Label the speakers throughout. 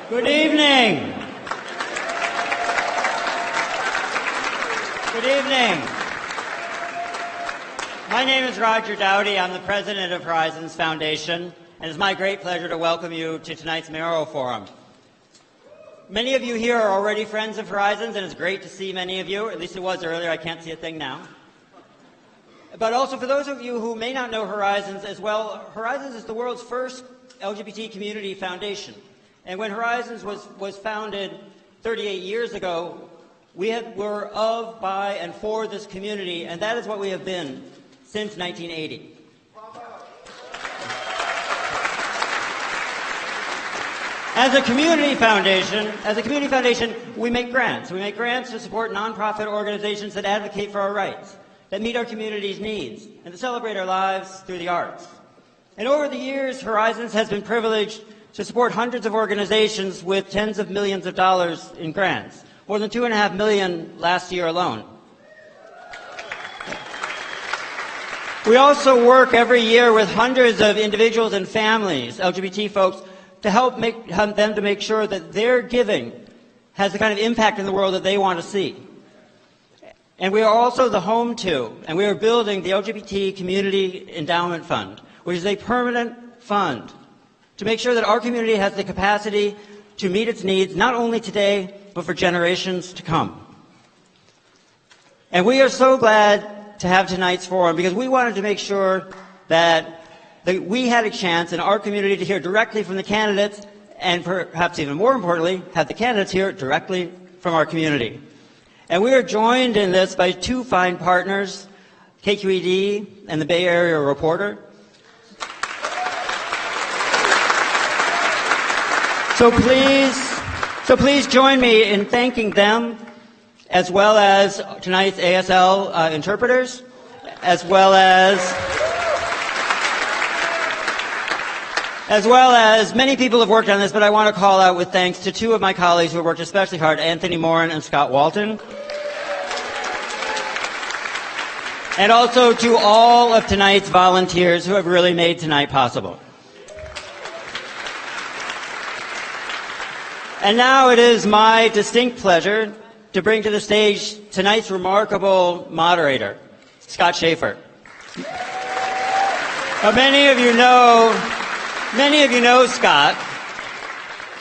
Speaker 1: Good evening. Good evening. My name is Roger Dowdy. I'm the president of Horizons Foundation, and it's my great pleasure to welcome you to tonight's Mayoral Forum. Many of you here are already friends of Horizons, and it's great to see many of you. At least it was earlier. I can't see a thing now. But also for those of you who may not know Horizons as well, Horizons is the world's first LGBT community foundation. And when Horizons was founded 38 years ago, we were of, by, and for this community, and that is what we have been since 1980. As a community foundation, we make grants. We make grants to support nonprofit organizations that advocate for our rights, that meet our community's needs, and to celebrate our lives through the arts. And over the years, Horizons has been privileged to support hundreds of organizations with tens of millions of dollars in grants, more than $2.5 million last year alone. We also work every year with hundreds of individuals and families, LGBT folks, to help them to make sure that their giving has the kind of impact in the world that they want to see. And we are also the home to, and we are building the LGBT Community Endowment Fund, which is a permanent fund to make sure that our community has the capacity to meet its needs, not only today, but for generations to come. And we are so glad to have tonight's forum because we wanted to make sure that we had a chance in our community to hear directly from the candidates, and perhaps even more importantly, have the candidates hear directly from our community. And we are joined in this by two fine partners, KQED and the Bay Area Reporter. So please join me in thanking them, as well as tonight's ASL interpreters, as well as many people have worked on this, but I want to call out with thanks to two of my colleagues who have worked especially hard, Anthony Morin and Scott Walton. And also to all of tonight's volunteers who have really made tonight possible. And now it is my distinct pleasure to bring to the stage tonight's remarkable moderator, Scott Schaefer. Now, many of you know Scott.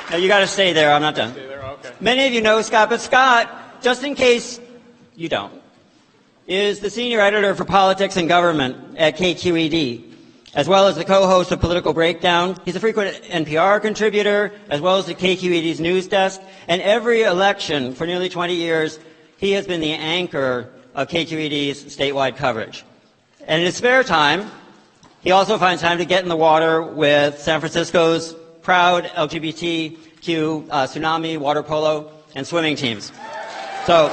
Speaker 1: Now, you got to stay there. I'm not done.
Speaker 2: Stay there? Okay.
Speaker 1: Many of you know Scott, but Scott, just in case you don't, is the senior editor for politics and government at KQED, as well as the co-host of Political Breakdown. He's a frequent NPR contributor, as well as the KQED's news desk. And every election for nearly 20 years, he has been the anchor of KQED's statewide coverage. And in his spare time, he also finds time to get in the water with San Francisco's proud LGBTQ tsunami, water polo, and swimming teams. So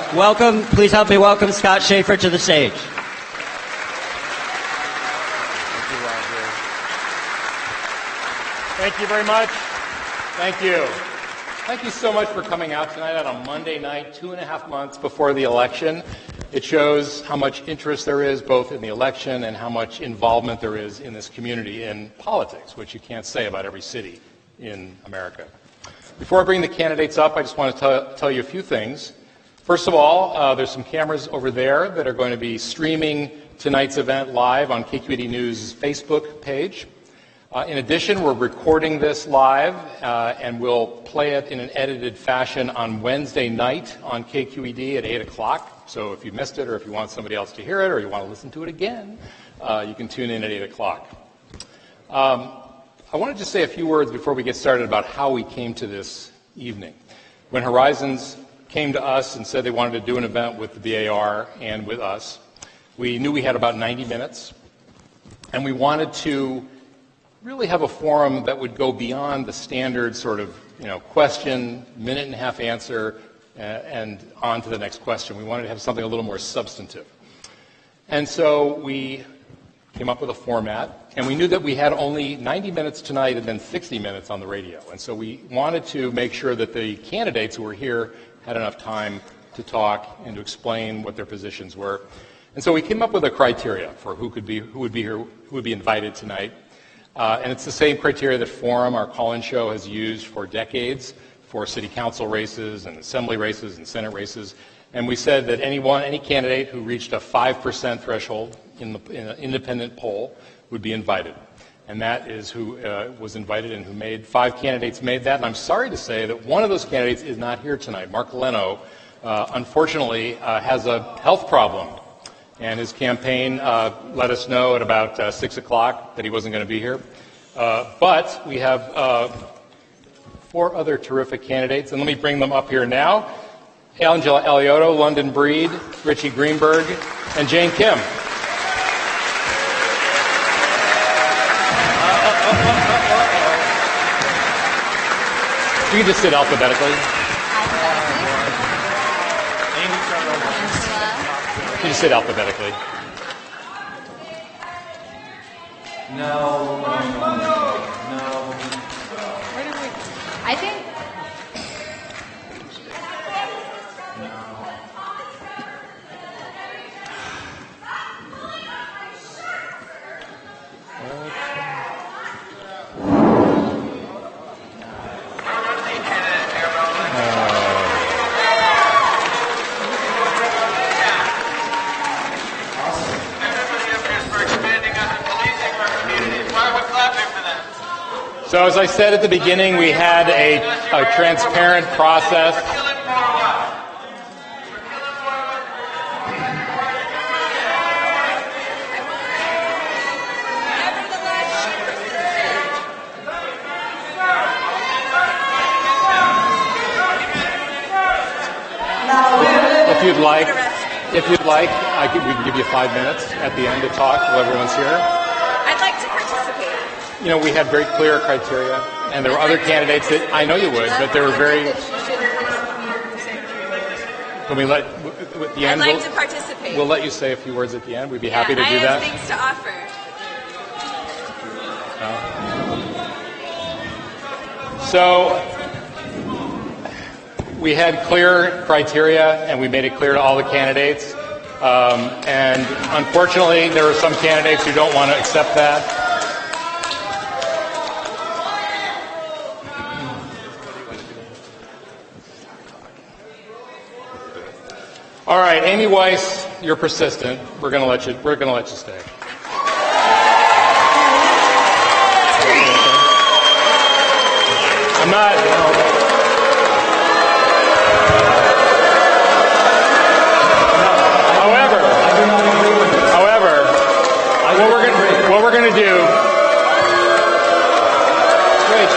Speaker 1: please help me welcome Scott Schaefer to the stage.
Speaker 2: Thank you very much. Thank you. Thank you so much for coming out tonight on a Monday night, 2.5 months before the election. It shows how much interest there is both in the election and how much involvement there is in this community in politics, which you can't say about every city in America. Before I bring the candidates up, I just want to tell you a few things. First of all, there's some cameras over there that are going to be streaming tonight's event live on KQED News' Facebook page. In addition, we're recording this live, and we'll play it in an edited fashion on Wednesday night on KQED at 8 o'clock. So if you missed it, or if you want somebody else to hear it, or you want to listen to it again, you can tune in at 8 o'clock. I wanted to say a few words before we get started about how we came to this evening. When Horizons came to us and said they wanted to do an event with the BAR and with us, we knew we had about 90 minutes, and we wanted to really have a forum that would go beyond the standard sort of, question, minute and a half answer, and on to the next question. We wanted to have something a little more substantive. And so we came up with a format, and we knew that we had only 90 minutes tonight and then 60 minutes on the radio. And so we wanted to make sure that the candidates who were here had enough time to talk and to explain what their positions were. And so we came up with a criteria for who would be here, who would be invited tonight. And it's the same criteria that Forum, our call-in show, has used for decades for city council races and assembly races and senate races. And we said that any candidate who reached a 5% threshold in an independent poll would be invited. And that is who was invited and who made, 5 candidates made that. And I'm sorry to say that one of those candidates is not here tonight. Mark Leno, unfortunately, has a health problem. And his campaign let us know at about 6 o'clock that he wasn't going to be here. But we have 4 other terrific candidates, and let me bring them up here now. Angela Eliotto, London Breed, Richie Greenberg, and Jane Kim. You can just sit alphabetically. You can just sit alphabetically.
Speaker 3: No.
Speaker 4: I think.
Speaker 2: So as I said at the beginning, we had a transparent process. If you'd like, we can give you 5 minutes at the end to talk while everyone's here.
Speaker 4: I'd like to participate.
Speaker 2: You know, we had very clear criteria, and there were other candidates that I know you would, but there were very. Can we let at the end?
Speaker 4: I'd like to participate.
Speaker 2: We'll let you say a few words at the end. We'd be happy to do
Speaker 4: I
Speaker 2: that.
Speaker 4: have things to offer.
Speaker 2: So we had clear criteria, and we made it clear to all the candidates. And unfortunately, there are some candidates who don't want to accept that. All right, Amy Weiss, you're persistent. We're going to let you stay. I'm not. However, what we're going to do. Wait,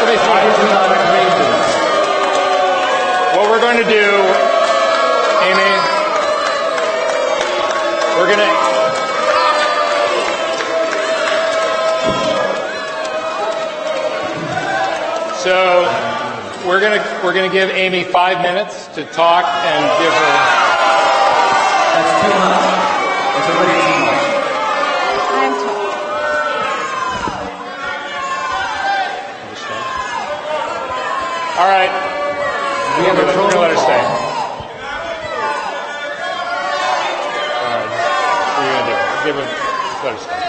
Speaker 2: what we're going to do, Amy. We're going to. So we're going to give Amy 5 minutes to talk and give her.
Speaker 3: That's too much. That's already too much.
Speaker 4: I'm told.
Speaker 2: All right.
Speaker 3: We have a
Speaker 2: We're going to let her stay.
Speaker 3: call.
Speaker 2: Give him, let her stay.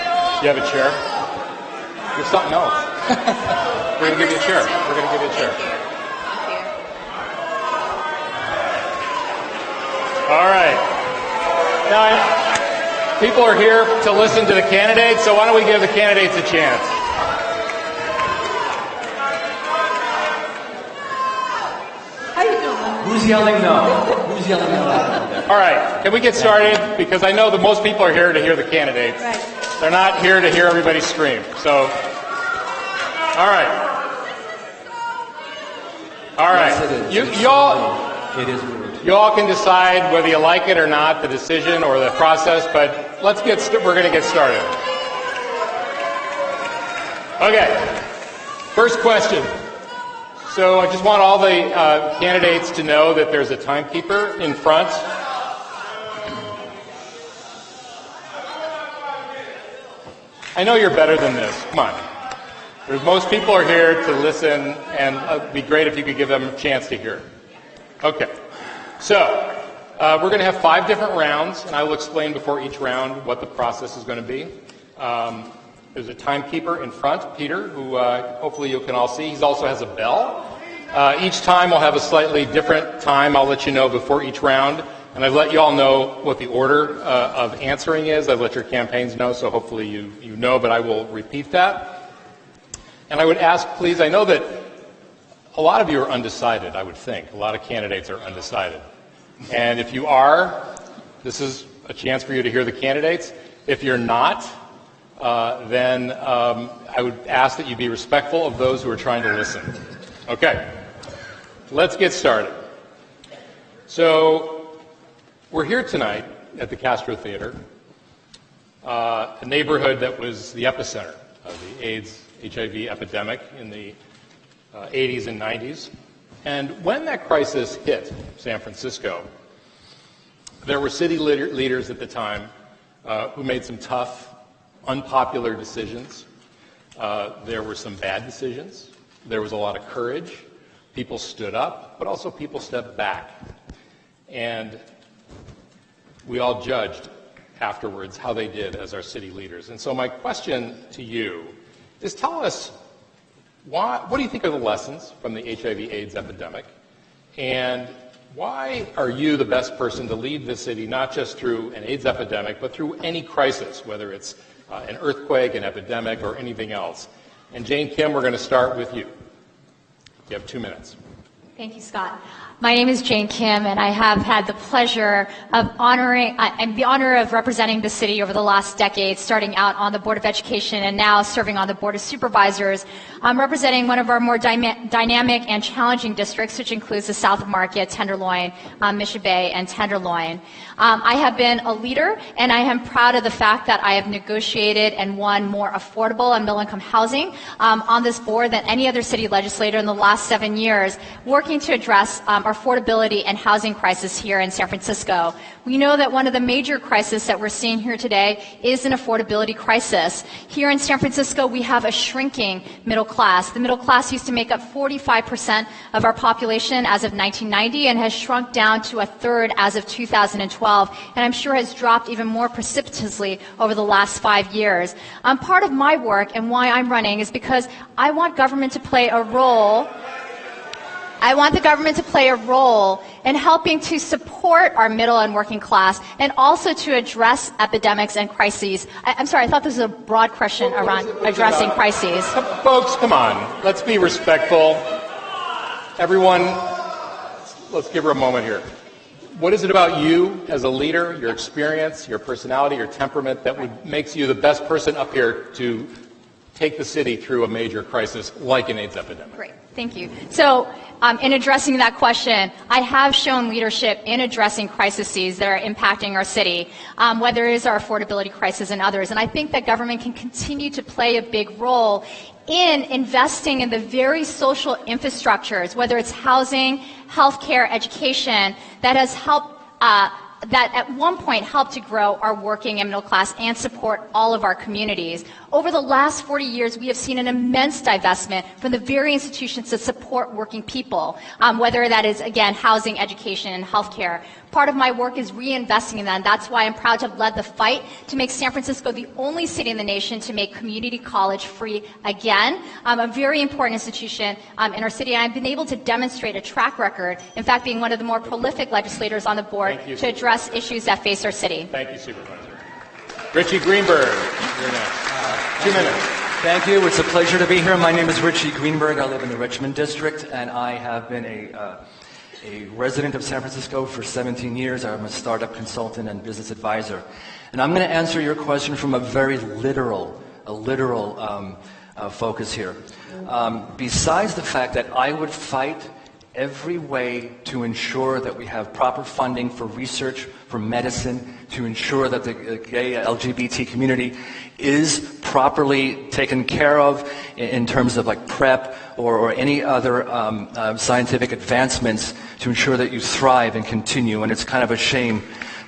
Speaker 2: You have a chair? Give something else. We're going to give you a chair. We're going to give you a chair.
Speaker 4: Thank you.
Speaker 2: All right. Now, people are here to listen to the candidates, so why don't we give the candidates a chance?
Speaker 4: How you doing?
Speaker 3: Who's yelling no? Who's yelling no?
Speaker 2: All right. Can we get started? Because I know that most people are here to hear the candidates.
Speaker 4: Right.
Speaker 2: They're not here to hear everybody scream. So, all right. All right.
Speaker 3: Yes, it is. It is rude.
Speaker 2: You all can decide whether you like it or not, the decision or the process, but we're going to get started. Okay. First question. So I just want all the candidates to know that there's a timekeeper in front. I know you're better than this. Come on. Most people are here to listen, and it'd be great if you could give them a chance to hear. Okay. So we're going to have 5 different rounds, and I will explain before each round what the process is going to be. There's a timekeeper in front, Peter, who hopefully you can all see. He also has a bell. Each time we'll have a slightly different time. I'll let you know before each round. And I've let you all know what the order of answering is. I've let your campaigns know, so hopefully you know, but I will repeat that. And I would ask, please, I know that a lot of you are undecided, I would think. A lot of candidates are undecided. And if you are, this is a chance for you to hear the candidates. If you're not, then I would ask that you be respectful of those who are trying to listen. Okay, let's get started. So, we're here tonight at the Castro Theater, a neighborhood that was the epicenter of the AIDS, HIV epidemic in the 80s and 90s. And when that crisis hit San Francisco, there were city leaders at the time who made some tough, unpopular decisions. There were some bad decisions. There was a lot of courage. People stood up, but also people stepped back. And we all judged afterwards how they did as our city leaders. And so my question to you is, tell us, what do you think are the lessons from the HIV/AIDS epidemic? And why are you the best person to lead this city, not just through an AIDS epidemic, but through any crisis, whether it's an earthquake, an epidemic, or anything else? And Jane Kim, we're going to start with you. You have 2 minutes.
Speaker 5: Thank you, Scott. My name is Jane Kim, and I have had the pleasure of the honor of representing the city over the last decade, starting out on the Board of Education and now serving on the Board of Supervisors. I'm representing one of our more dynamic and challenging districts, which includes the South Market, Tenderloin, Mission Bay, and Tenderloin. I have been a leader, and I am proud of the fact that I have negotiated and won more affordable and middle-income housing on this board than any other city legislator in the last 7 years, working to address our affordability and housing crisis here in San Francisco. We know that one of the major crises that we're seeing here today is an affordability crisis. Here in San Francisco, we have a shrinking middle class. The middle class used to make up 45% of our population as of 1990 and has shrunk down to a third as of 2012, and I'm sure has dropped even more precipitously over the last 5 years. Part of my work and why I'm running is because I want government to play a role. I want the government to play a role in helping to support our middle and working class and also to address epidemics and crises. I'm sorry, I thought this was a broad question around addressing crises.
Speaker 2: Folks, come on. Let's be respectful. Everyone, let's give her a moment here. What is it about you as a leader, your experience, your personality, your temperament that makes you the best person up here to take the city through a major crisis like an AIDS epidemic?
Speaker 5: Great, thank you. So, in addressing that question, I have shown leadership in addressing crises that are impacting our city, whether it is our affordability crisis and others. And I think that government can continue to play a big role in investing in the very social infrastructures, whether it's housing, healthcare, education, that has helped that at one point helped to grow our working and middle class and support all of our communities. Over the last 40 years, we have seen an immense divestment from the very institutions that support working people, whether that is, again, housing, education, and healthcare. Part of my work is reinvesting in that, and that's why I'm proud to have led the fight to make San Francisco the only city in the nation to make community college free again, a very important institution in our city. And I've been able to demonstrate a track record, in fact, being one of the more prolific legislators on the board to address issues that face our city.
Speaker 2: Thank you, Supervisor. Richie Greenberg, you're next. 2 minutes.
Speaker 3: Thank you. It's a pleasure to be here. My name is Richie Greenberg. I live in the Richmond District, and I have been a resident of San Francisco for 17 years. I'm a startup consultant and business advisor. And I'm going to answer your question from a very literal focus here. Besides the fact that I would fight every way to ensure that we have proper funding for research, for medicine, to ensure that the gay LGBT community is properly taken care of in terms of like PrEP or any other scientific advancements to ensure that you thrive and continue. And it's kind of a shame.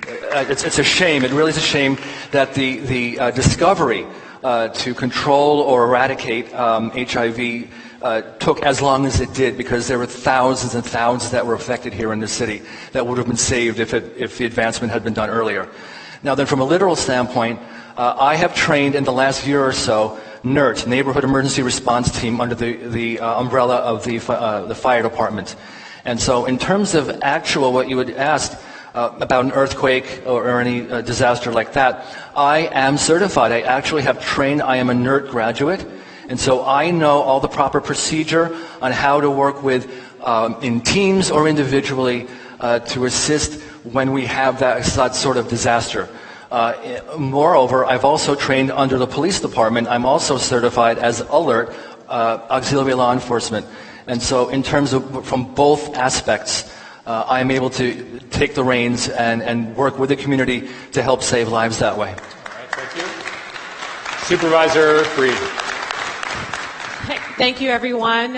Speaker 3: It's a shame. It really is a shame that the discovery to control or eradicate HIV took as long as it did, because there were thousands and thousands that were affected here in the city that would have been saved if the advancement had been done earlier. Now then, from a literal standpoint, I have trained in the last year or so NERT, Neighborhood Emergency Response Team, under the umbrella of the fire department. And so in terms of actual, what you would ask about an earthquake or any disaster like that, I am certified. I actually have trained. I am a NERT graduate. And so I know all the proper procedure on how to work with, in teams or individually, to assist when we have that sort of disaster. Moreover, I've also trained under the police department. I'm also certified as ALERT, auxiliary law enforcement. And so in terms of, from both aspects, I'm able to take the reins and work with the community to help save lives that way.
Speaker 2: All right, thank you. Supervisor Freed.
Speaker 6: Thank you, everyone.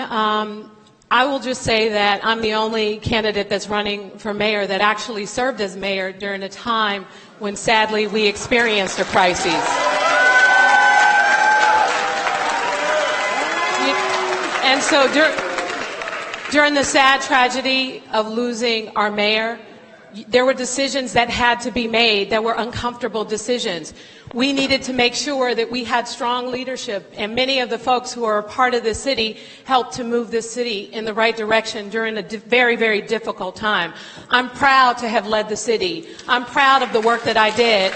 Speaker 6: I will just say that I'm the only candidate that's running for mayor that actually served as mayor during a time when, sadly, we experienced a crisis. And so during the sad tragedy of losing our mayor, there were decisions that had to be made that were uncomfortable decisions. We needed to make sure that we had strong leadership, and many of the folks who are a part of the city helped to move this city in the right direction during a very, very difficult time. I'm proud to have led the city. I'm proud of the work that I did.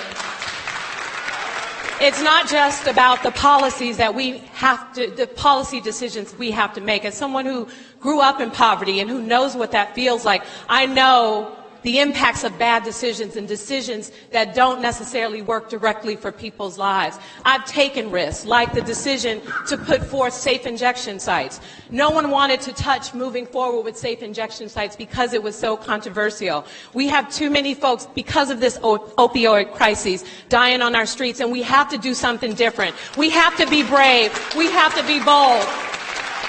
Speaker 6: It's not just about the policies that the policy decisions we have to make. As someone who grew up in poverty and who knows what that feels like, I know the impacts of bad decisions and decisions that don't necessarily work directly for people's lives. I've taken risks, like the decision to put forth safe injection sites. No one wanted to touch moving forward with safe injection sites because it was so controversial. We have too many folks, because of this opioid crisis, dying on our streets, and we have to do something different. We have to be brave. We have to be bold.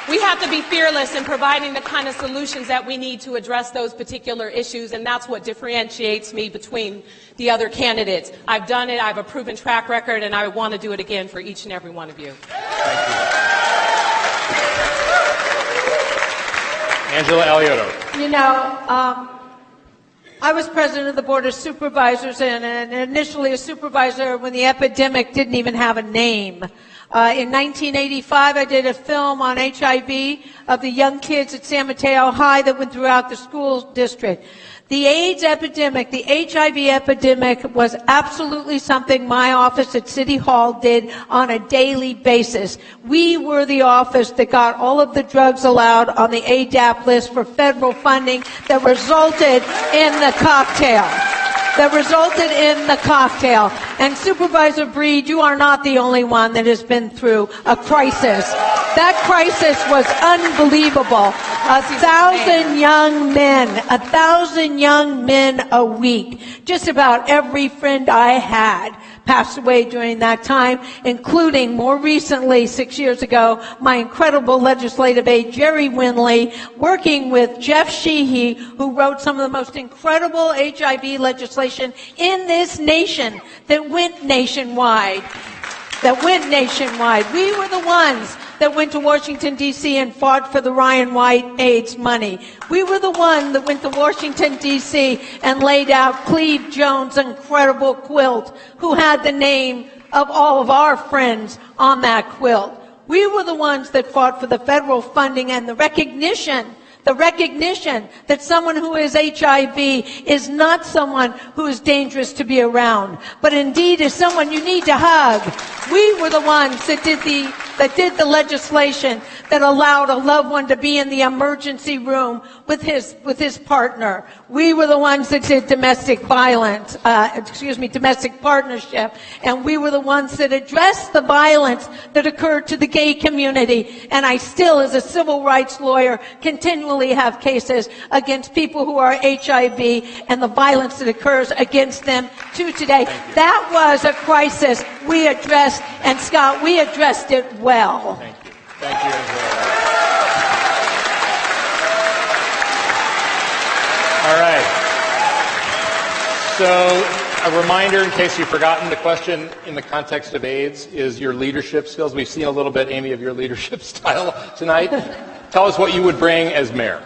Speaker 6: We have to be fearless in providing the kind of solutions that we need to address those particular issues, and that's what differentiates me between the other candidates. I've done it, I have a proven track record, and I want to do it again for each and every one of you.
Speaker 2: Thank you. Angela Alioto.
Speaker 4: You know, I was president of the Board of Supervisors and initially a supervisor when the epidemic didn't even have a name. In 1985, I did a film on HIV of the young kids at San Mateo High that went throughout the school district. The AIDS epidemic, the HIV epidemic, was absolutely something my office at City Hall did on a daily basis. We were the office that got all of the drugs allowed on the ADAP list for federal funding that resulted in the cocktail. And Supervisor Breed, you are not the only one that has been through a crisis. That crisis was unbelievable. 1,000 young men a week. Just about every friend I had passed away during that time, including more recently, 6 years ago, my incredible legislative aide, Jerry Winley, working with Jeff Sheehy, who wrote some of the most incredible HIV legislation in this nation that went nationwide. We were the ones that went to Washington, D.C. and fought for the Ryan White AIDS money. We were the one that went to Washington, D.C. and laid out Cleve Jones' incredible quilt, who had the name of all of our friends on that quilt. We were the ones that fought for the federal funding and the recognition that someone who is HIV is not someone who is dangerous to be around, but indeed is someone you need to hug. We were the ones that did the legislation that allowed a loved one to be in the emergency room with his partner. We were the ones that did domestic partnership, and we were the ones that addressed the violence that occurred to the gay community. And I still, as a civil rights lawyer, continually have cases against people who are HIV and the violence that occurs against them to today. That was a crisis we addressed, and Scott, we addressed it well.
Speaker 2: Thank you. Thank you, Angela. All right. So a reminder, in case you've forgotten, the question in the context of AIDS is your leadership skills. We've seen a little bit, Amy, of your leadership style tonight. Tell us what you would bring as mayor.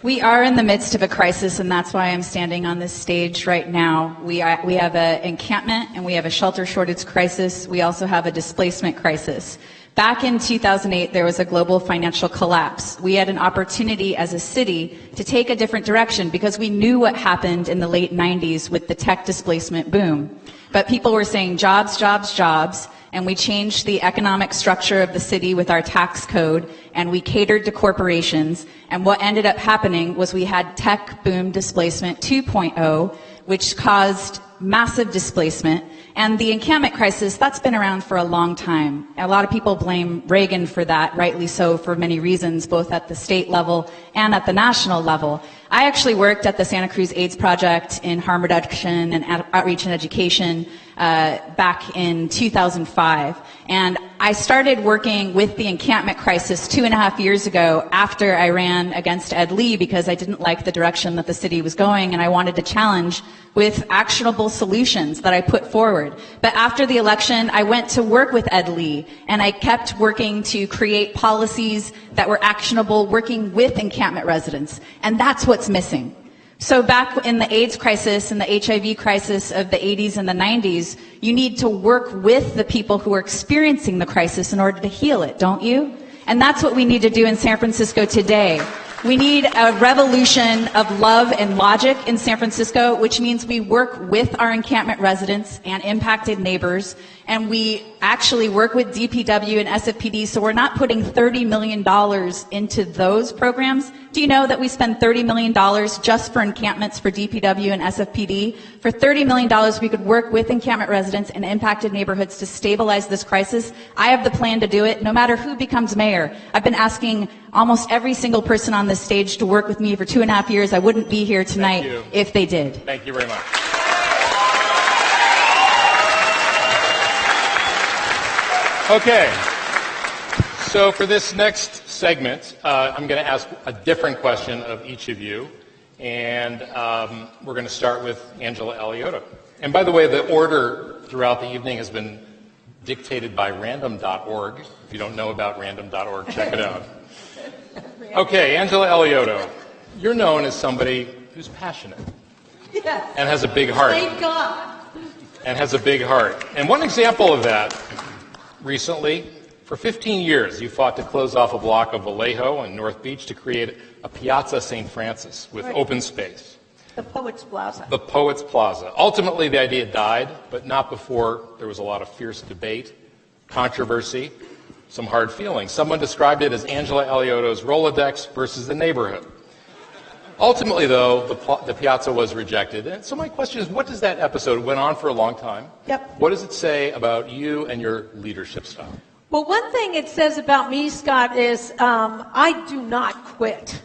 Speaker 7: We are in the midst of a crisis, and that's why I'm standing on this stage right now. We have an encampment, and we have a shelter shortage crisis. We also have a displacement crisis. Back in 2008, there was a global financial collapse. We had an opportunity as a city to take a different direction because we knew what happened in the late 90s with the tech displacement boom. But people were saying jobs, jobs, jobs, and we changed the economic structure of the city with our tax code, and we catered to corporations. And what ended up happening was we had tech boom displacement 2.0, which caused massive displacement. And the encampment crisis, that's been around for a long time. A lot of people blame Reagan for that, rightly so, for many reasons, both at the state level and at the national level. I actually worked at the Santa Cruz AIDS Project in harm reduction and outreach and education back in 2005. And I started working with the encampment crisis 2.5 years ago after I ran against Ed Lee because I didn't like the direction that the city was going, and I wanted to challenge with actionable solutions that I put forward. But after the election, I went to work with Ed Lee, and I kept working to create policies that were actionable, working with encampment residents. And that's what's missing. So back in the AIDS crisis and the HIV crisis of the 80s and the 90s, you need to work with the people who are experiencing the crisis in order to heal it, don't you? And that's what we need to do in San Francisco today. We need a revolution of love and logic in San Francisco, which means we work with our encampment residents and impacted neighbors, and we actually work with DPW and SFPD, so we're not putting $30 million into those programs. Do you know that we spend $30 million just for encampments for DPW and SFPD? For $30 million, we could work with encampment residents and impacted neighborhoods to stabilize this crisis. I have the plan to do it, no matter who becomes mayor. I've been asking almost every single person on this stage to work with me for 2.5 years. I wouldn't be here tonight if they did.
Speaker 2: Thank you very much. Okay, so for this next segment, I'm going to ask a different question of each of you, and we're going to start with Angela Alioto. And by the way, the order throughout the evening has been dictated by random.org. If you don't know about random.org, check it out. Okay, Angela Alioto, you're known as somebody who's passionate and has a big heart.
Speaker 4: Thank God.
Speaker 2: And has a big heart. And one example of that, recently, for 15 years, you fought to close off a block of Vallejo and North Beach to create a Piazza St. Francis with open space.
Speaker 4: The Poets Plaza.
Speaker 2: The Poets Plaza. Ultimately, the idea died, but not before there was a lot of fierce debate, controversy, some hard feelings. Someone described it as Angela Alioto's Rolodex versus the neighborhood. Ultimately, though, the Piazza was rejected. And so my question is, what does that episode, it went on for a long time.
Speaker 4: Yep.
Speaker 2: What does it say about you and your leadership style?
Speaker 4: Well, one thing it says about me, Scott, is I do not quit.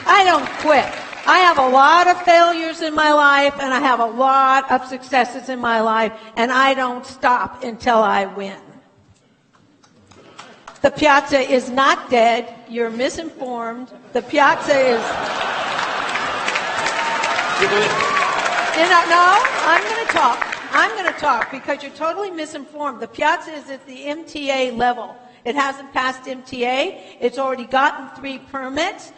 Speaker 4: I don't quit. I have a lot of failures in my life, and I have a lot of successes in my life, and I don't stop until I win. The Piazza is not dead. You're misinformed. The Piazza is... No, I'm going to talk. I'm going to talk because you're totally misinformed. The Piazza is at the MTA level. It hasn't passed MTA. It's already gotten 3 permits.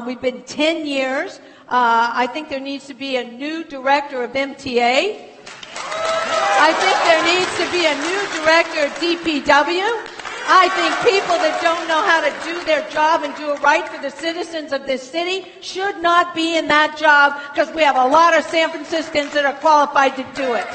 Speaker 4: We've been 10 years. I think there needs to be a new director of MTA. I think there needs to be a new director of DPW. I think people that don't know how to do their job and do it right for the citizens of this city should not be in that job because we have a lot of San Franciscans that are qualified to do it.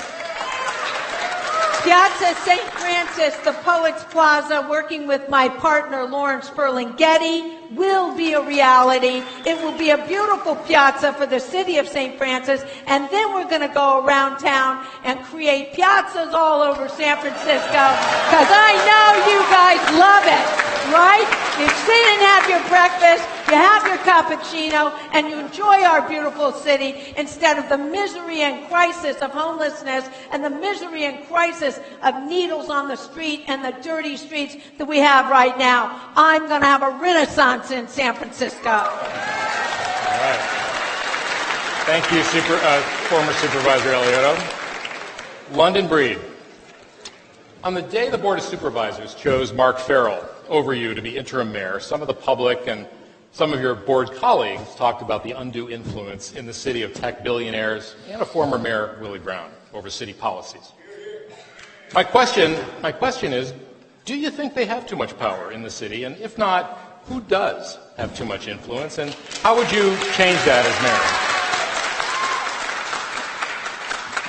Speaker 4: Piazza St. Francis, the Poets Plaza, working with my partner Lawrence Ferlinghetti, will be a reality. It will be a beautiful piazza for the city of St. Francis, and then we're going to go around town and create piazzas all over San Francisco, because I know you guys love it, right? You sit and have your breakfast, you have your cappuccino, and you enjoy our beautiful city instead of the misery and crisis of homelessness and the misery and crisis of needles on the street and the dirty streets that we have right now. I'm going to have a renaissance in San Francisco.
Speaker 2: All right. Thank you, former Supervisor Alioto. London Breed. On the day the Board of Supervisors chose Mark Farrell over you to be interim mayor, some of the public and Some of your board colleagues talked about the undue influence in the city of tech billionaires and a former mayor, Willie Brown, over city policies. My question is, do you think they have too much power in the city? And if not, who does have too much influence? And how would you change that as mayor?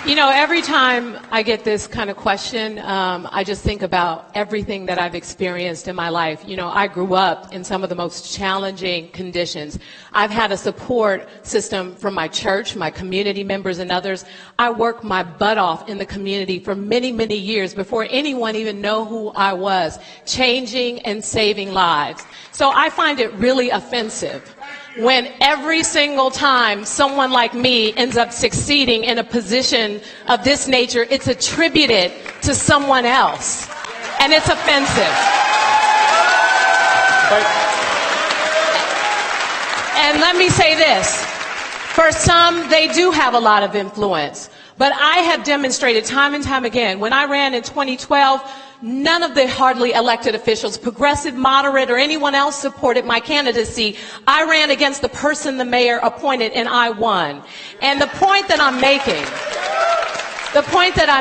Speaker 6: You know, every time I get this kind of question, I just think about everything that I've experienced in my life. You know, I grew up in some of the most challenging conditions. I've had a support system from my church, my community members, and others. I worked my butt off in the community for many, many years before anyone even knew who I was, changing and saving lives. So I find it really offensive when every single time someone like me ends up succeeding in a position of this nature, it's attributed to someone else. And it's offensive. And let me say this. For some, they do have a lot of influence. But I have demonstrated time and time again, when I ran in 2012, none of the hardly elected officials, progressive, moderate, or anyone else supported my candidacy. I ran against the person the mayor appointed, and I won. And the point that I'm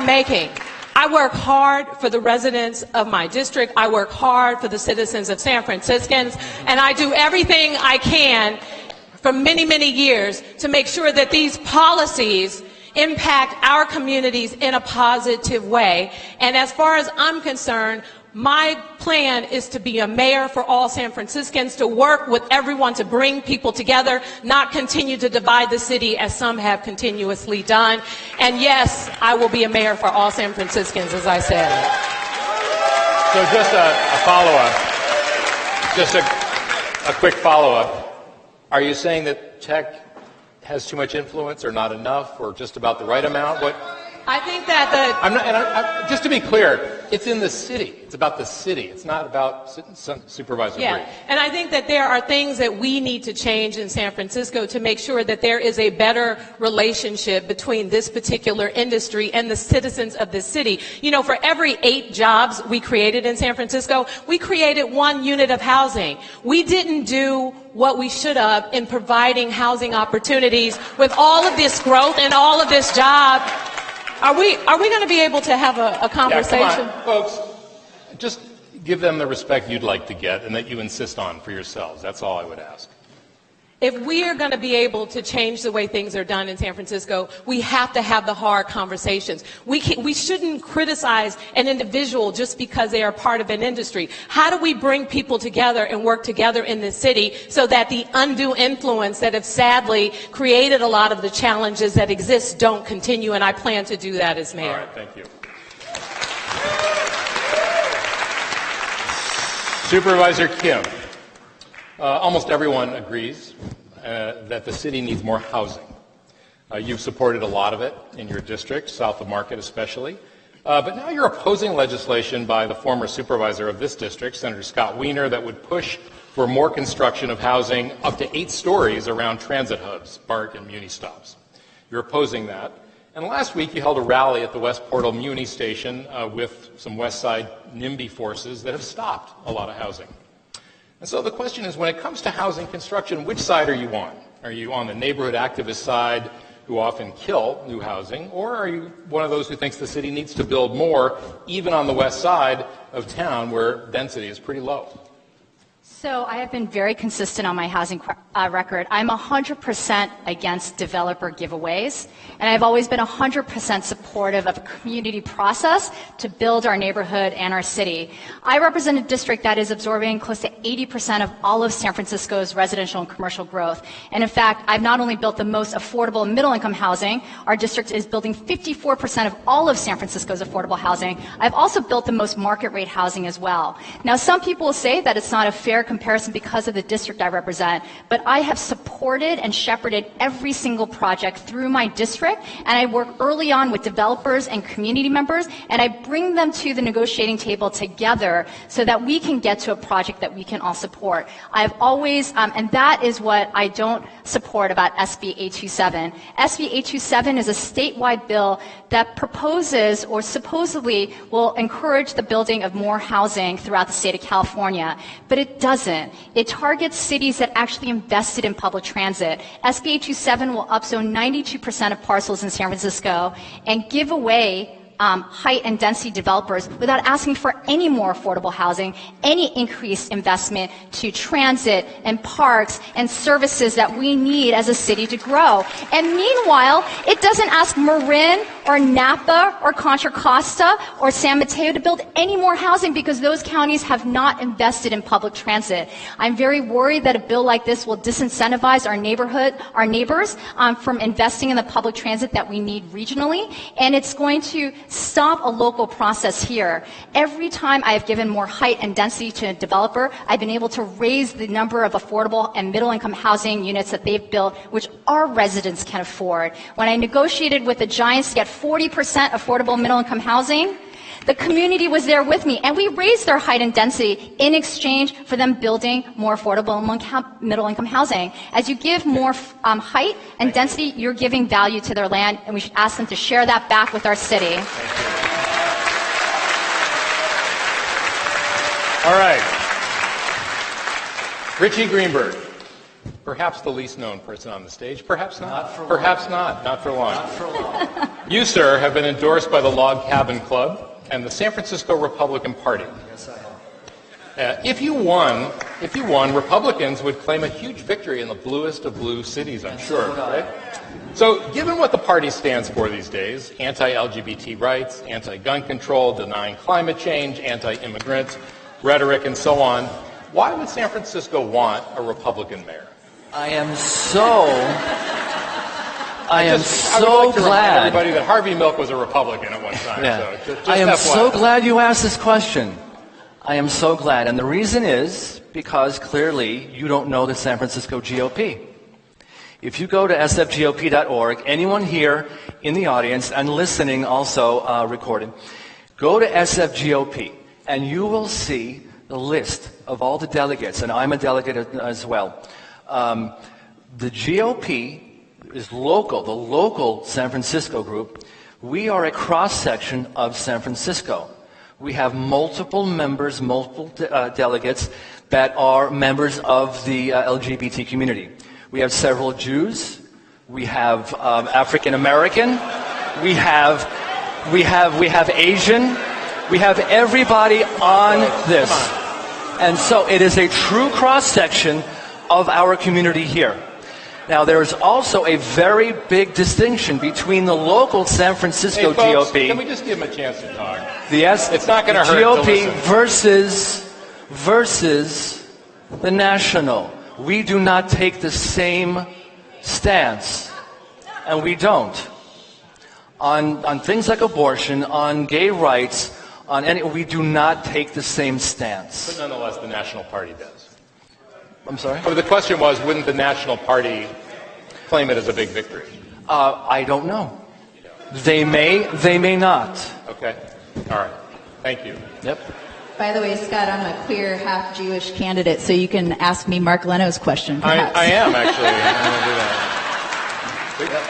Speaker 6: making, I work hard for the residents of my district. I work hard for the citizens of San Franciscans, and I do everything I can for many, many years to make sure that these policies impact our communities in a positive way. And as far as I'm concerned, my plan is to be a mayor for all San Franciscans, to work with everyone to bring people together, not continue to divide the city as some have continuously done. And yes, I will be a mayor for all San Franciscans, as I said.
Speaker 2: So just a follow-up, just a quick follow-up. Are you saying that tech has too much influence, or not enough, or just about the right amount? What?
Speaker 6: I think that
Speaker 2: just to be clear, it's in the city. It's about the city. It's not about Supervisor Bree.
Speaker 6: And I think that there are things that we need to change in San Francisco to make sure that there is a better relationship between this particular industry and the citizens of this city. You know, for every 8 jobs we created in San Francisco, we created 1 unit of housing. We didn't do what we should have in providing housing opportunities with all of this growth and all of this job. Are we going to be able to have a conversation?
Speaker 2: Yeah, come on, folks. Just give them the respect you'd like to get and that you insist on for yourselves. That's all I would ask.
Speaker 6: If we are going to be able to change the way things are done in San Francisco, we have to have the hard conversations. We shouldn't criticize an individual just because they are part of an industry. How do we bring people together and work together in this city so that the undue influence that have sadly created a lot of the challenges that exist don't continue? And I plan to do that as mayor.
Speaker 2: All right, thank you. Supervisor Kim. Almost everyone agrees that the city needs more housing. You've supported a lot of it in your district, south of Market especially. But now you're opposing legislation by the former supervisor of this district, Senator Scott Wiener, that would push for more construction of housing up to 8 stories around transit hubs, BART and Muni stops. You're opposing that. And last week you held a rally at the West Portal Muni station with some West Side NIMBY forces that have stopped a lot of housing. And so the question is, when it comes to housing construction, which side are you on? Are you on the neighborhood activist side, who often kill new housing, or are you one of those who thinks the city needs to build more, even on the west side of town where density is pretty low?
Speaker 5: So I have been very consistent on my housing record. I'm 100% against developer giveaways, and I've always been 100% supportive of a community process to build our neighborhood and our city. I represent a district that is absorbing close to 80% of all of San Francisco's residential and commercial growth. And in fact, I've not only built the most affordable middle-income housing, our district is building 54% of all of San Francisco's affordable housing. I've also built the most market-rate housing as well. Now, some people will say that it's not a fair comparison because of the district I represent, but I have supported and shepherded every single project through my district, and I work early on with developers and community members, and I bring them to the negotiating table together so that we can get to a project that we can all support. I've always, and that is what I don't support about SB 827. SB 827 is a statewide bill that proposes or supposedly will encourage the building of more housing throughout the state of California, but it doesn't. It targets cities that actually invested in public transit. SB 827 will upzone 92% of parcels in San Francisco and give away height and density developers without asking for any more affordable housing, any increased investment to transit and parks and services that we need as a city to grow. And meanwhile, it doesn't ask Marin or Napa or Contra Costa or San Mateo to build any more housing because those counties have not invested in public transit. I'm very worried that a bill like this will disincentivize our neighbors from investing in the public transit that we need regionally, and it's going to stop a local process here. Every time I have given more height and density to a developer, I've been able to raise the number of affordable and middle-income housing units that they've built, which our residents can afford. When I negotiated with the Giants to get 40% affordable middle-income housing, the community was there with me, and we raised their height and density in exchange for them building more affordable middle-income housing. As you give more height and density, you're giving value to their land, and we should ask them to share that back with our city.
Speaker 2: All right. Richie Greenberg, perhaps the least known person on the stage. Perhaps not. Perhaps not. Not for long.
Speaker 3: Not for long.
Speaker 2: You, sir, have been endorsed by the Log Cabin Club and the San Francisco Republican Party.
Speaker 3: Yes, I have.
Speaker 2: If you won, Republicans would claim a huge victory in the bluest of blue cities, I'm sure, right? So, given what the party stands for these days, anti-LGBT rights, anti-gun control, denying climate change, anti-immigrant rhetoric, and so on, why would San Francisco want a Republican mayor?
Speaker 3: I am so
Speaker 2: I would like to remind everybody that Harvey Milk was a Republican at one time.
Speaker 3: Yeah.
Speaker 2: So just
Speaker 3: I am
Speaker 2: FYI.
Speaker 3: so glad you asked this question. I am so glad. And the reason is because clearly you don't know the San Francisco GOP. If you go to sfgop.org, anyone here in the audience and listening also recorded, go to SFGOP and you will see the list of all the delegates, and I'm a delegate as well. The GOP is local, the local San Francisco group. We are a cross-section of San Francisco. We have multiple members, multiple delegates that are members of the LGBT community. We have several Jews. We have African American. We have Asian. We have everybody on this. And so it is a true cross-section of our community here. Now, there is also a very big distinction between the local San Francisco
Speaker 2: folks,
Speaker 3: GOP.
Speaker 2: Can we just give him a chance to talk?
Speaker 3: It's
Speaker 2: not gonna hurt to
Speaker 3: GOP versus the national. We do not take the same stance, and we don't. On things like abortion, on gay rights, we do not take the same stance.
Speaker 2: But nonetheless, the National Party does.
Speaker 3: I'm sorry?
Speaker 2: The question was, wouldn't the National Party claim it as a big victory?
Speaker 3: I don't know. They may not.
Speaker 2: Okay. All right. Thank you.
Speaker 3: Yep.
Speaker 7: By the way, Scott, I'm a queer, half-Jewish candidate, so you can ask me Mark Leno's question, perhaps.
Speaker 2: I am, actually. I'm going to do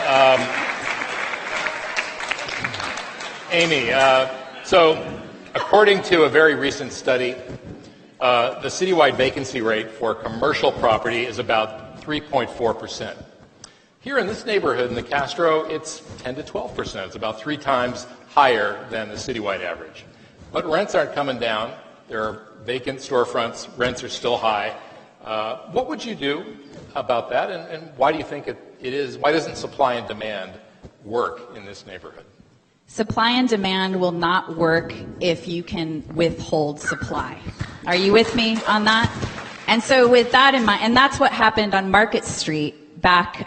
Speaker 2: that. Amy, so according to a very recent study, the citywide vacancy rate for commercial property is about 3.4%. Here in this neighborhood, in the Castro, it's 10 to 12%. It's about 3 times higher than the citywide average. But rents aren't coming down. There are vacant storefronts. Rents are still high. What would you do about that? And why do you think it is? Why doesn't supply and demand work in this neighborhood?
Speaker 7: Supply and demand will not work if you can withhold supply. Are you with me on that? And so with that in mind, and that's what happened on Market Street back,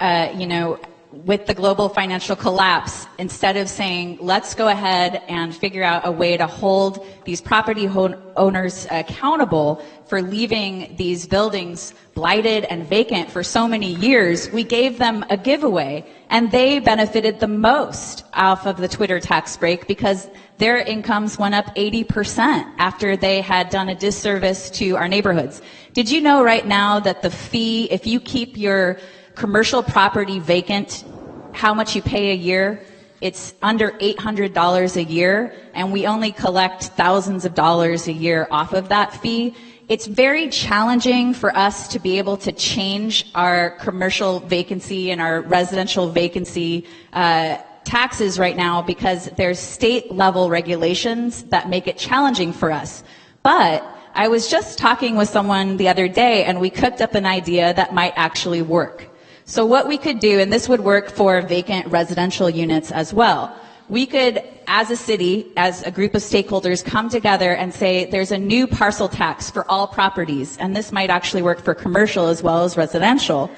Speaker 7: with the global financial collapse. Instead of saying, let's go ahead and figure out a way to hold these property owners accountable for leaving these buildings blighted and vacant for so many years, we gave them a giveaway, and they benefited the most off of the Twitter tax break because their incomes went up 80% after they had done a disservice to our neighborhoods. Did you know right now that the fee, if you keep your commercial property vacant, how much you pay a year? It's under $800 a year, and we only collect thousands of dollars a year off of that fee. it's very challenging for us to be able to change our commercial vacancy and our residential vacancy taxes right now because there's state level regulations that make it challenging for us. But I was just talking with someone the other day and we cooked up an idea that might actually work. So what we could do, and this would work for vacant residential units as well, we could, as a city, as a group of stakeholders, come together and say there's a new parcel tax for all properties, and this might actually work for commercial as well as residential.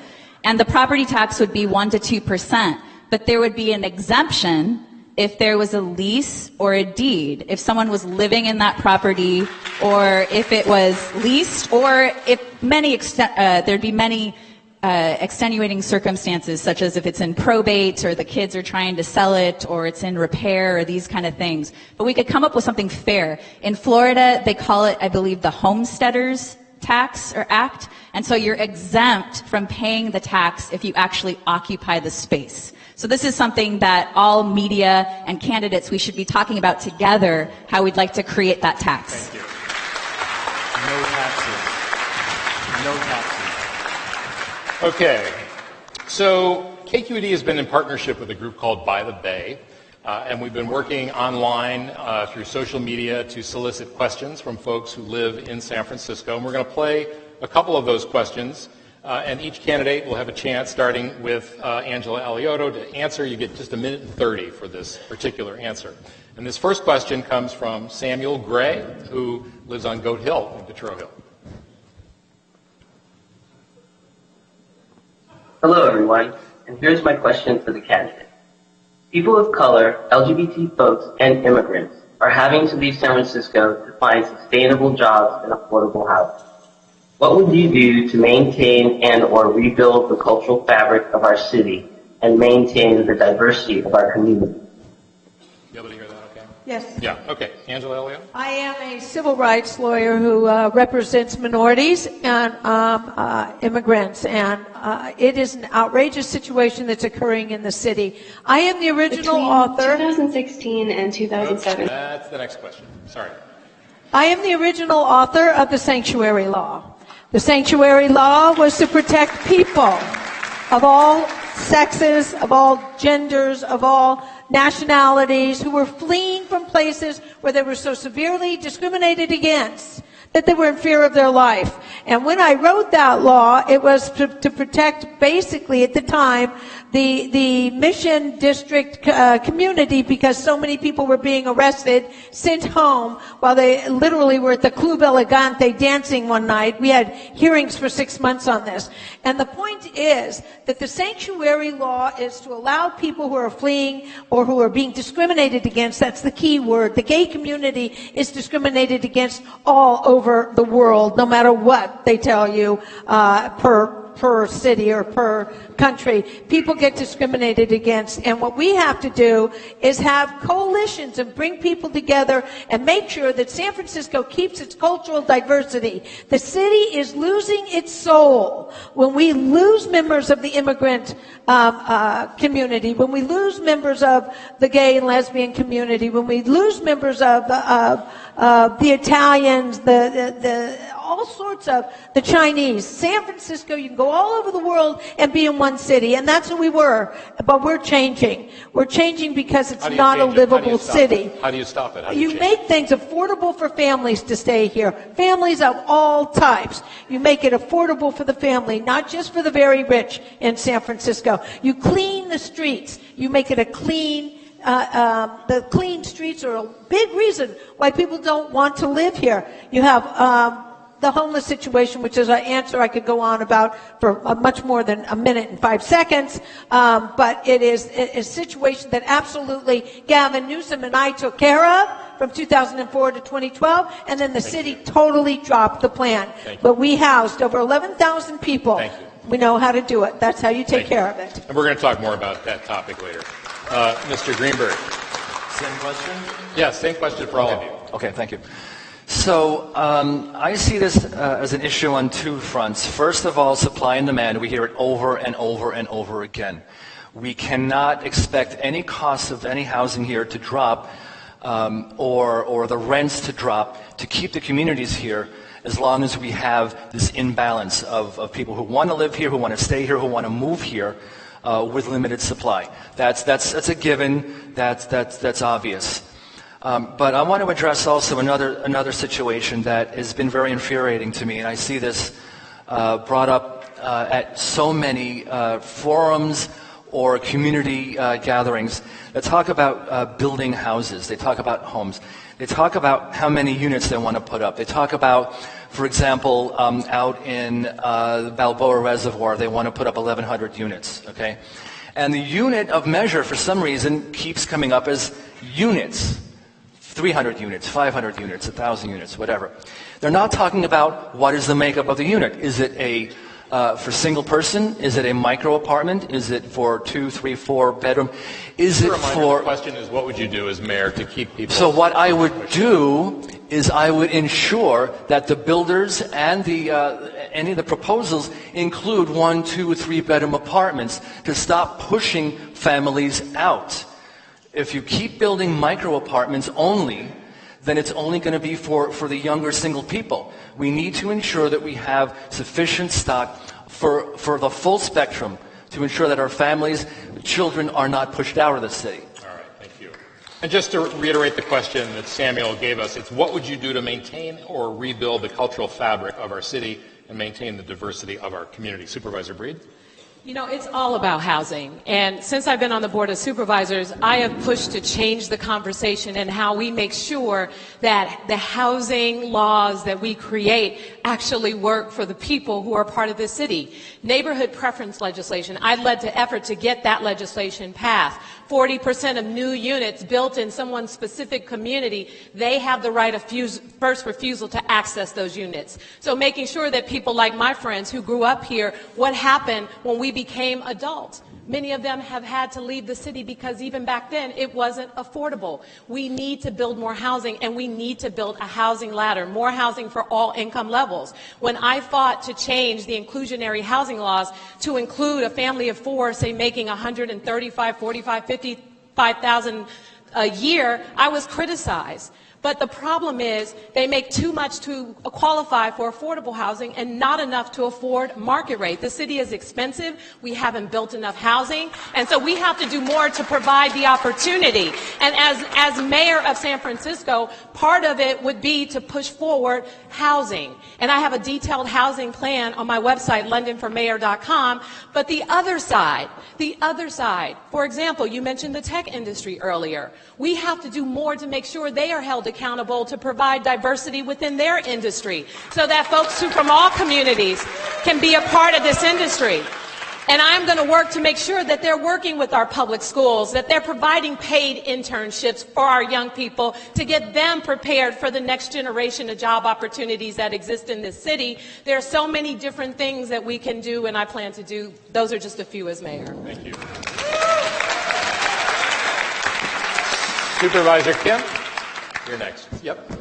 Speaker 7: And the property tax would be 1 to 2%, but there would be an exemption if there was a lease or a deed, if someone was living in that property, or if it was leased, or if there'd be many extenuating circumstances, such as if it's in probate or the kids are trying to sell it or it's in repair or these kind of things. But we could come up with something fair. In Florida, they call it, I believe, the Homesteaders Tax or Act. And so you're exempt from paying the tax if you actually occupy the space. So this is something that all media and candidates, we should be talking about together, how we'd like to create that tax.
Speaker 2: Thank you.
Speaker 3: No taxes. No taxes.
Speaker 2: Okay, so KQED has been in partnership with a group called By the Bay, and we've been working online through social media to solicit questions from folks who live in San Francisco, and we're going to play a couple of those questions, and each candidate will have a chance, starting with Angela Alioto, to answer. You get just 1:30 for this particular answer. And this first question comes from Samuel Gray, who lives on Goat Hill in Petro Hill.
Speaker 8: Hello, everyone, and here's my question for the candidate. People of color, LGBT folks, and immigrants are having to leave San Francisco to find sustainable jobs and affordable housing. What would you do to maintain and or rebuild the cultural fabric of our city and maintain the diversity of our community?
Speaker 2: You able to hear that okay?
Speaker 4: Yes.
Speaker 2: Yeah, okay. Angela Alioto?
Speaker 4: I am a civil rights lawyer who represents minorities and immigrants, and it is an outrageous situation that's occurring in the city. I am the original author.
Speaker 9: 2016 and 2007.
Speaker 2: That's the next question. Sorry.
Speaker 4: I am the original author of the Sanctuary Law. The Sanctuary Law was to protect people of all sexes, of all genders, of all nationalities who were fleeing from places where they were so severely discriminated against that they were in fear of their life. And when I wrote that law, it was to protect, basically at the time, the Mission District community, because so many people were being arrested, sent home, while they literally were at the Club Elegante dancing one night. We had hearings for 6 months on this. And the point is that the sanctuary law is to allow people who are fleeing or who are being discriminated against, that's the key word. The gay community is discriminated against all over the world, no matter what they tell you, per city or per country. People get discriminated against, and what we have to do is have coalitions and bring people together and make sure that San Francisco keeps its cultural diversity. The city is losing its soul when we lose members of the immigrant community, when we lose members of the gay and lesbian community, when we lose members of the Italians, all sorts of the Chinese. San Francisco, you can go all over the world and be in one city, and that's what we were. But we're changing. We're changing because it's not a livable city.
Speaker 2: How do you stop it? How do you
Speaker 4: make things affordable for families to stay here. Families of all types. You make it affordable for the family, not just for the very rich in San Francisco. You clean the streets. You make it a clean. The clean streets are a big reason why people don't want to live here. You have the homeless situation, which is an answer I could go on about for much more than a minute and 5 seconds. But it is a situation that absolutely Gavin Newsom and I took care of from 2004 to 2012, and then the city totally dropped the plan. But we housed over 11,000 people.
Speaker 2: Thank you.
Speaker 4: We know how to do it. That's how you take care of it.
Speaker 2: And we're going to talk more about that topic later. Mr. Greenberg.
Speaker 3: Same question?
Speaker 2: Yeah, same question for all of you.
Speaker 3: Okay, thank you. So I see this as an issue on two fronts. First of all, supply and demand. We hear it over and over and over again. We cannot expect any costs of any housing here to drop or the rents to drop to keep the communities here as long as we have this imbalance of people who want to live here, who want to stay here, who want to move here with limited supply. That's a given. That's obvious. But I want to address also another situation that has been very infuriating to me, and I see this brought up at so many forums or community gatherings that talk about building houses. They talk about homes. They talk about how many units they want to put up. They talk about, for example, out in the Balboa Reservoir, they want to put up 1,100 units, okay? And the unit of measure, for some reason, keeps coming up as units. 300 units, 500 units, 1,000 units, whatever. They're not talking about what is the makeup of the unit. Is it for single person? Is it a micro apartment? Is it for 2, 3, 4 bedroom? Is it for...
Speaker 2: The question is, what would you do as mayor to keep people...
Speaker 3: So what I would do is I would ensure that the builders and any of the proposals include 1, 2, 3 bedroom apartments to stop pushing families out. If you keep building micro apartments only, then it's only going to be for the younger single people. We need to ensure that we have sufficient stock for the full spectrum to ensure that our families, children, are not pushed out of the city.
Speaker 2: All right, thank you. And just to reiterate the question that Samuel gave us, it's what would you do to maintain or rebuild the cultural fabric of our city and maintain the diversity of our community? Supervisor Breed?
Speaker 6: You know, it's all about housing. And since I've been on the Board of Supervisors, I have pushed to change the conversation and how we make sure that the housing laws that we create actually work for the people who are part of this city. Neighborhood preference legislation, I led the effort to get that legislation passed. 40% of new units built in someone's specific community, they have the right of first refusal to access those units. So making sure that people like my friends who grew up here, what happened when we became adults? Many of them have had to leave the city because even back then it wasn't affordable. We need to build more housing, and we need to build a housing ladder, more housing for all income levels. When I fought to change the inclusionary housing laws to include a family of 4, say making $135,000, $45,000, $55,000 a year, I was criticized. But the problem is they make too much to qualify for affordable housing and not enough to afford market rate. The city is expensive. We haven't built enough housing. And so we have to do more to provide the opportunity. And as mayor of San Francisco, part of it would be to push forward housing. And I have a detailed housing plan on my website, londonformayor.com. But the other side, for example, you mentioned the tech industry earlier. We have to do more to make sure they are held accountable to provide diversity within their industry so that folks from all communities can be a part of this industry. And I'm going to work to make sure that they're working with our public schools, that they're providing paid internships for our young people to get them prepared for the next generation of job opportunities that exist in this city. There are so many different things that we can do, and I plan to do. Those are just a few as mayor.
Speaker 2: Thank you. Supervisor Kim? You're next. Yep.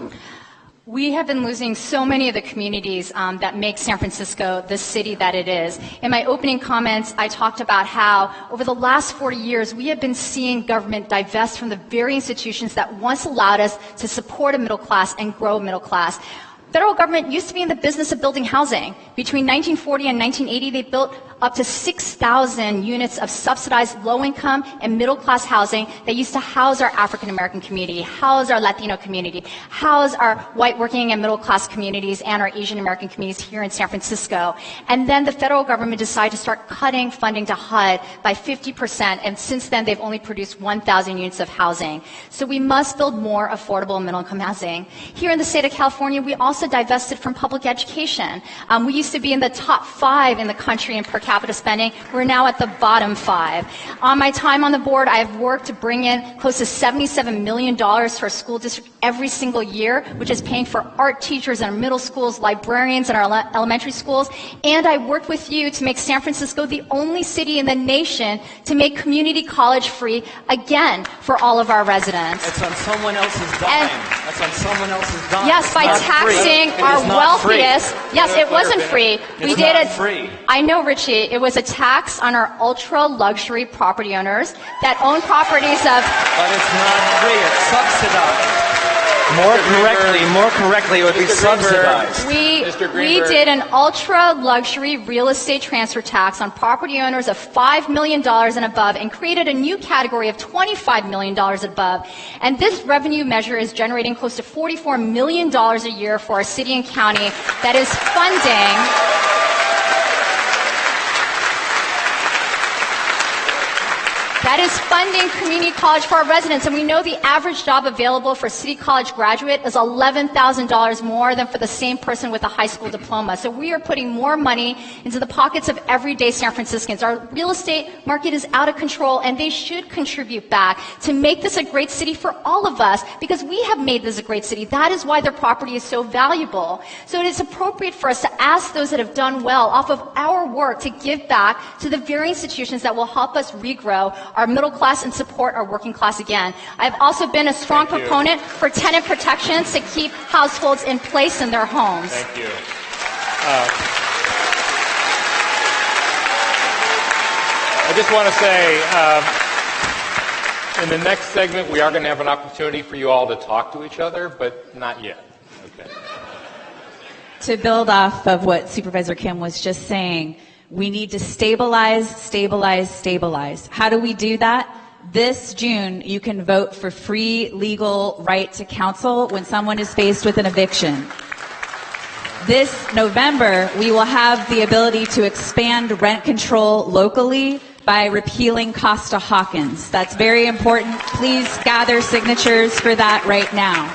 Speaker 5: We have been losing so many of the communities that make San Francisco the city that it is. In my opening comments, I talked about how over the last 40 years, we have been seeing government divest from the very institutions that once allowed us to support a middle class and grow a middle class. Federal government used to be in the business of building housing. Between 1940 and 1980, they built up to 6,000 units of subsidized low-income and middle-class housing that used to house our African-American community, house our Latino community, house our white working and middle-class communities and our Asian-American communities here in San Francisco. And then the federal government decided to start cutting funding to HUD by 50%, and since then they've only produced 1,000 units of housing. So we must build more affordable middle-income housing. Here in the state of California, we also divested from public education. We used to be in the top 5 in the country in per capita spending. We're now at the bottom 5. On my time on the board, I have worked to bring in close to $77 million to our school district every single year, which is paying for art teachers in our middle schools, librarians in our elementary schools. And I worked with you to make San Francisco the only city in the nation to make community college free again for all of our residents.
Speaker 3: It's on someone else's dime. That's on someone else's dime.
Speaker 5: Yes, by taxing our wealthiest. Yes, it wasn't free. We did it.
Speaker 3: Free.
Speaker 5: I know, Richie. It was a tax on our ultra luxury property owners that own properties of.
Speaker 3: But it's not free. It's subsidized. More correctly, it would be subsidized.
Speaker 5: We did an ultra-luxury real estate transfer tax on property owners of $5 million and above and created a new category of $25 million above. And this revenue measure is generating close to $44 million a year for our city and county that is funding community college for our residents. And we know the average job available for a city college graduate is $11,000 more than for the same person with a high school diploma. So we are putting more money into the pockets of everyday San Franciscans. Our real estate market is out of control, and they should contribute back to make this a great city for all of us, because we have made this a great city. That is why their property is so valuable. So it is appropriate for us to ask those that have done well off of our work to give back to the very institutions that will help us regrow our middle class and support our working class again. I've also been a strong proponent for tenant protections to keep households in place in their homes.
Speaker 2: Thank you. I just want to say, in the next segment, we are going to have an opportunity for you all to talk to each other, but not yet. Okay.
Speaker 7: To build off of what Supervisor Kim was just saying, we need to stabilize. How do we do that? This June, you can vote for free legal right to counsel when someone is faced with an eviction. This November, we will have the ability to expand rent control locally by repealing Costa-Hawkins. That's very important. Please gather signatures for that right now.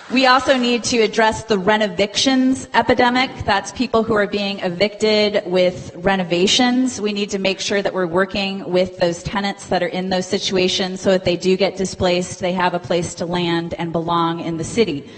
Speaker 7: We also need to address the renovictions epidemic. That's people who are being evicted with renovations. We need to make sure that we're working with those tenants that are in those situations so that they do get displaced, they have a place to land and belong in the city.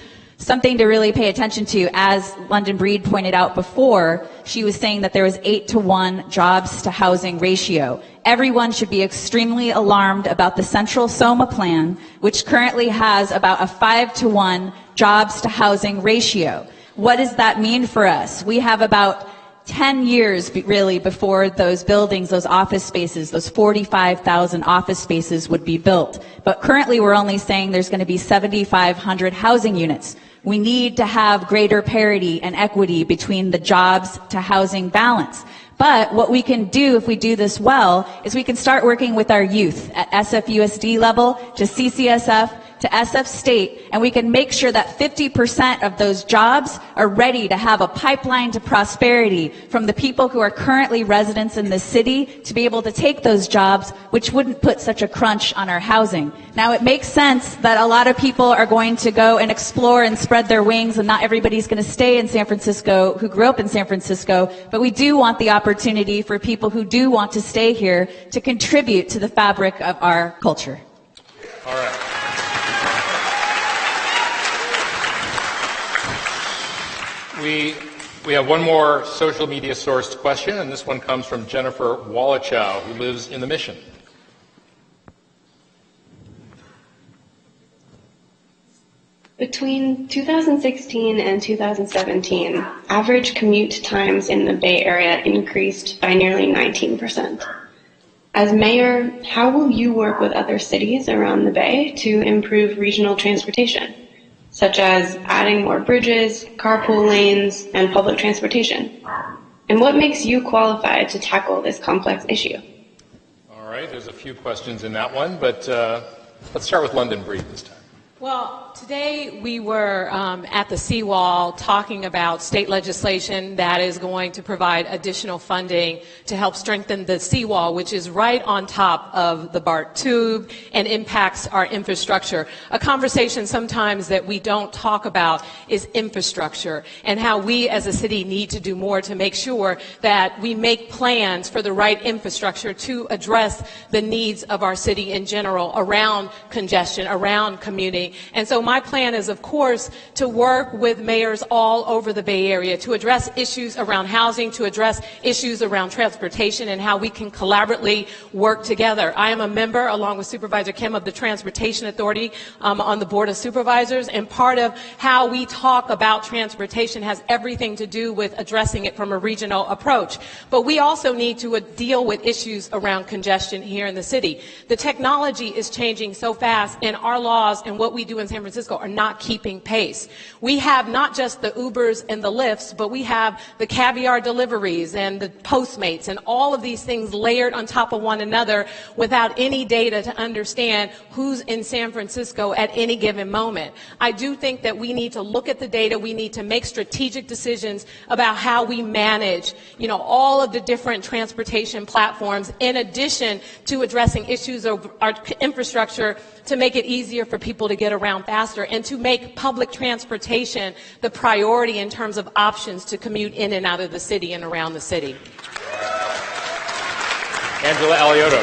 Speaker 7: Something to really pay attention to, as London Breed pointed out before, she was saying that there was 8-to-1 jobs to housing ratio. Everyone should be extremely alarmed about the Central SOMA plan, which currently has about a 5-to-1 jobs to housing ratio. What does that mean for us? We have about 10 years really before those buildings, those office spaces, those 45,000 office spaces would be built. But currently we're only saying there's going to be 7,500 housing units. We need to have greater parity and equity between the jobs to housing balance. But what we can do if we do this well is we can start working with our youth at SFUSD level to CCSF to SF State, and we can make sure that 50% of those jobs are ready to have a pipeline to prosperity from the people who are currently residents in the city to be able to take those jobs, which wouldn't put such a crunch on our housing. Now, it makes sense that a lot of people are going to go and explore and spread their wings, and not everybody's going to stay in San Francisco who grew up in San Francisco, but we do want the opportunity for people who do want to stay here to contribute to the fabric of our culture.
Speaker 2: All right. We have one more social media sourced question, and this one comes from Jennifer Wallachow, who lives in the Mission.
Speaker 9: Between 2016 and 2017, average commute times in the Bay Area increased by nearly 19%. As mayor, how will you work with other cities around the Bay to improve regional transportation, such as adding more bridges, carpool lanes, and public transportation? And what makes you qualified to tackle this complex issue?
Speaker 2: All right, there's a few questions in that one, but let's start with London Breed this time.
Speaker 6: Well, today we were at the Seawall talking about state legislation that is going to provide additional funding to help strengthen the seawall, which is right on top of the BART tube and impacts our infrastructure. A conversation sometimes that we don't talk about is infrastructure and how we as a city need to do more to make sure that we make plans for the right infrastructure to address the needs of our city in general around congestion, around commuting. And so my plan is, of course, to work with mayors all over the Bay Area to address issues around housing, to address issues around transportation, and how we can collaboratively work together. I am a member, along with Supervisor Kim, of the Transportation Authority on the Board of Supervisors, and part of how we talk about transportation has everything to do with addressing it from a regional approach. But we also need to deal with issues around congestion here in the city. The technology is changing so fast, and our laws and what we we do in San Francisco are not keeping pace. We have not just the Ubers and the Lyfts, but we have the caviar deliveries and the Postmates and all of these things layered on top of one another without any data to understand who's in San Francisco at any given moment. I do think that we need to look at the data. We need to make strategic decisions about how we manage, all of the different transportation platforms, in addition to addressing issues of our infrastructure to make it easier for people to get around faster and to make public transportation the priority in terms of options to commute in and out of the city and around the city.
Speaker 2: Angela Alioto.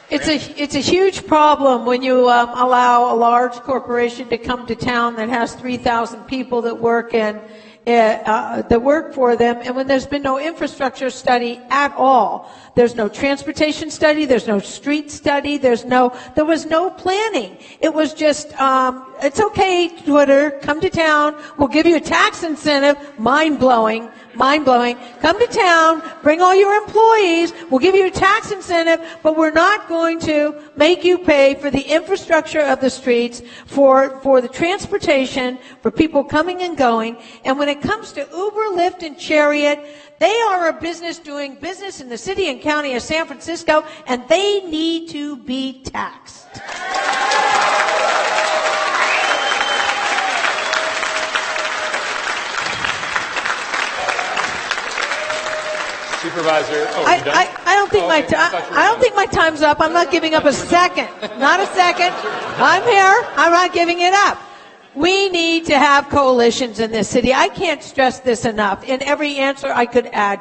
Speaker 4: It's a huge problem when you allow a large corporation to come to town that has 3,000 people that work that work for them, and when there's been no infrastructure study at all. There's no transportation study, there's no street study, there was no planning. It was just, it's okay, Twitter, come to town, we'll give you a tax incentive, mind-blowing. Come to town, bring all your employees, we'll give you a tax incentive, but we're not going to make you pay for the infrastructure of the streets, for the transportation, for people coming and going. And when it comes to Uber, Lyft, and Chariot, they are a business doing business in the city and county of San Francisco, and they need to be taxed.
Speaker 2: Supervisor,
Speaker 4: I don't think my time's up. I'm not giving up a second. Not a second. I'm here. I'm not giving it up. We need to have coalitions in this city. I can't stress this enough. In every answer, I could add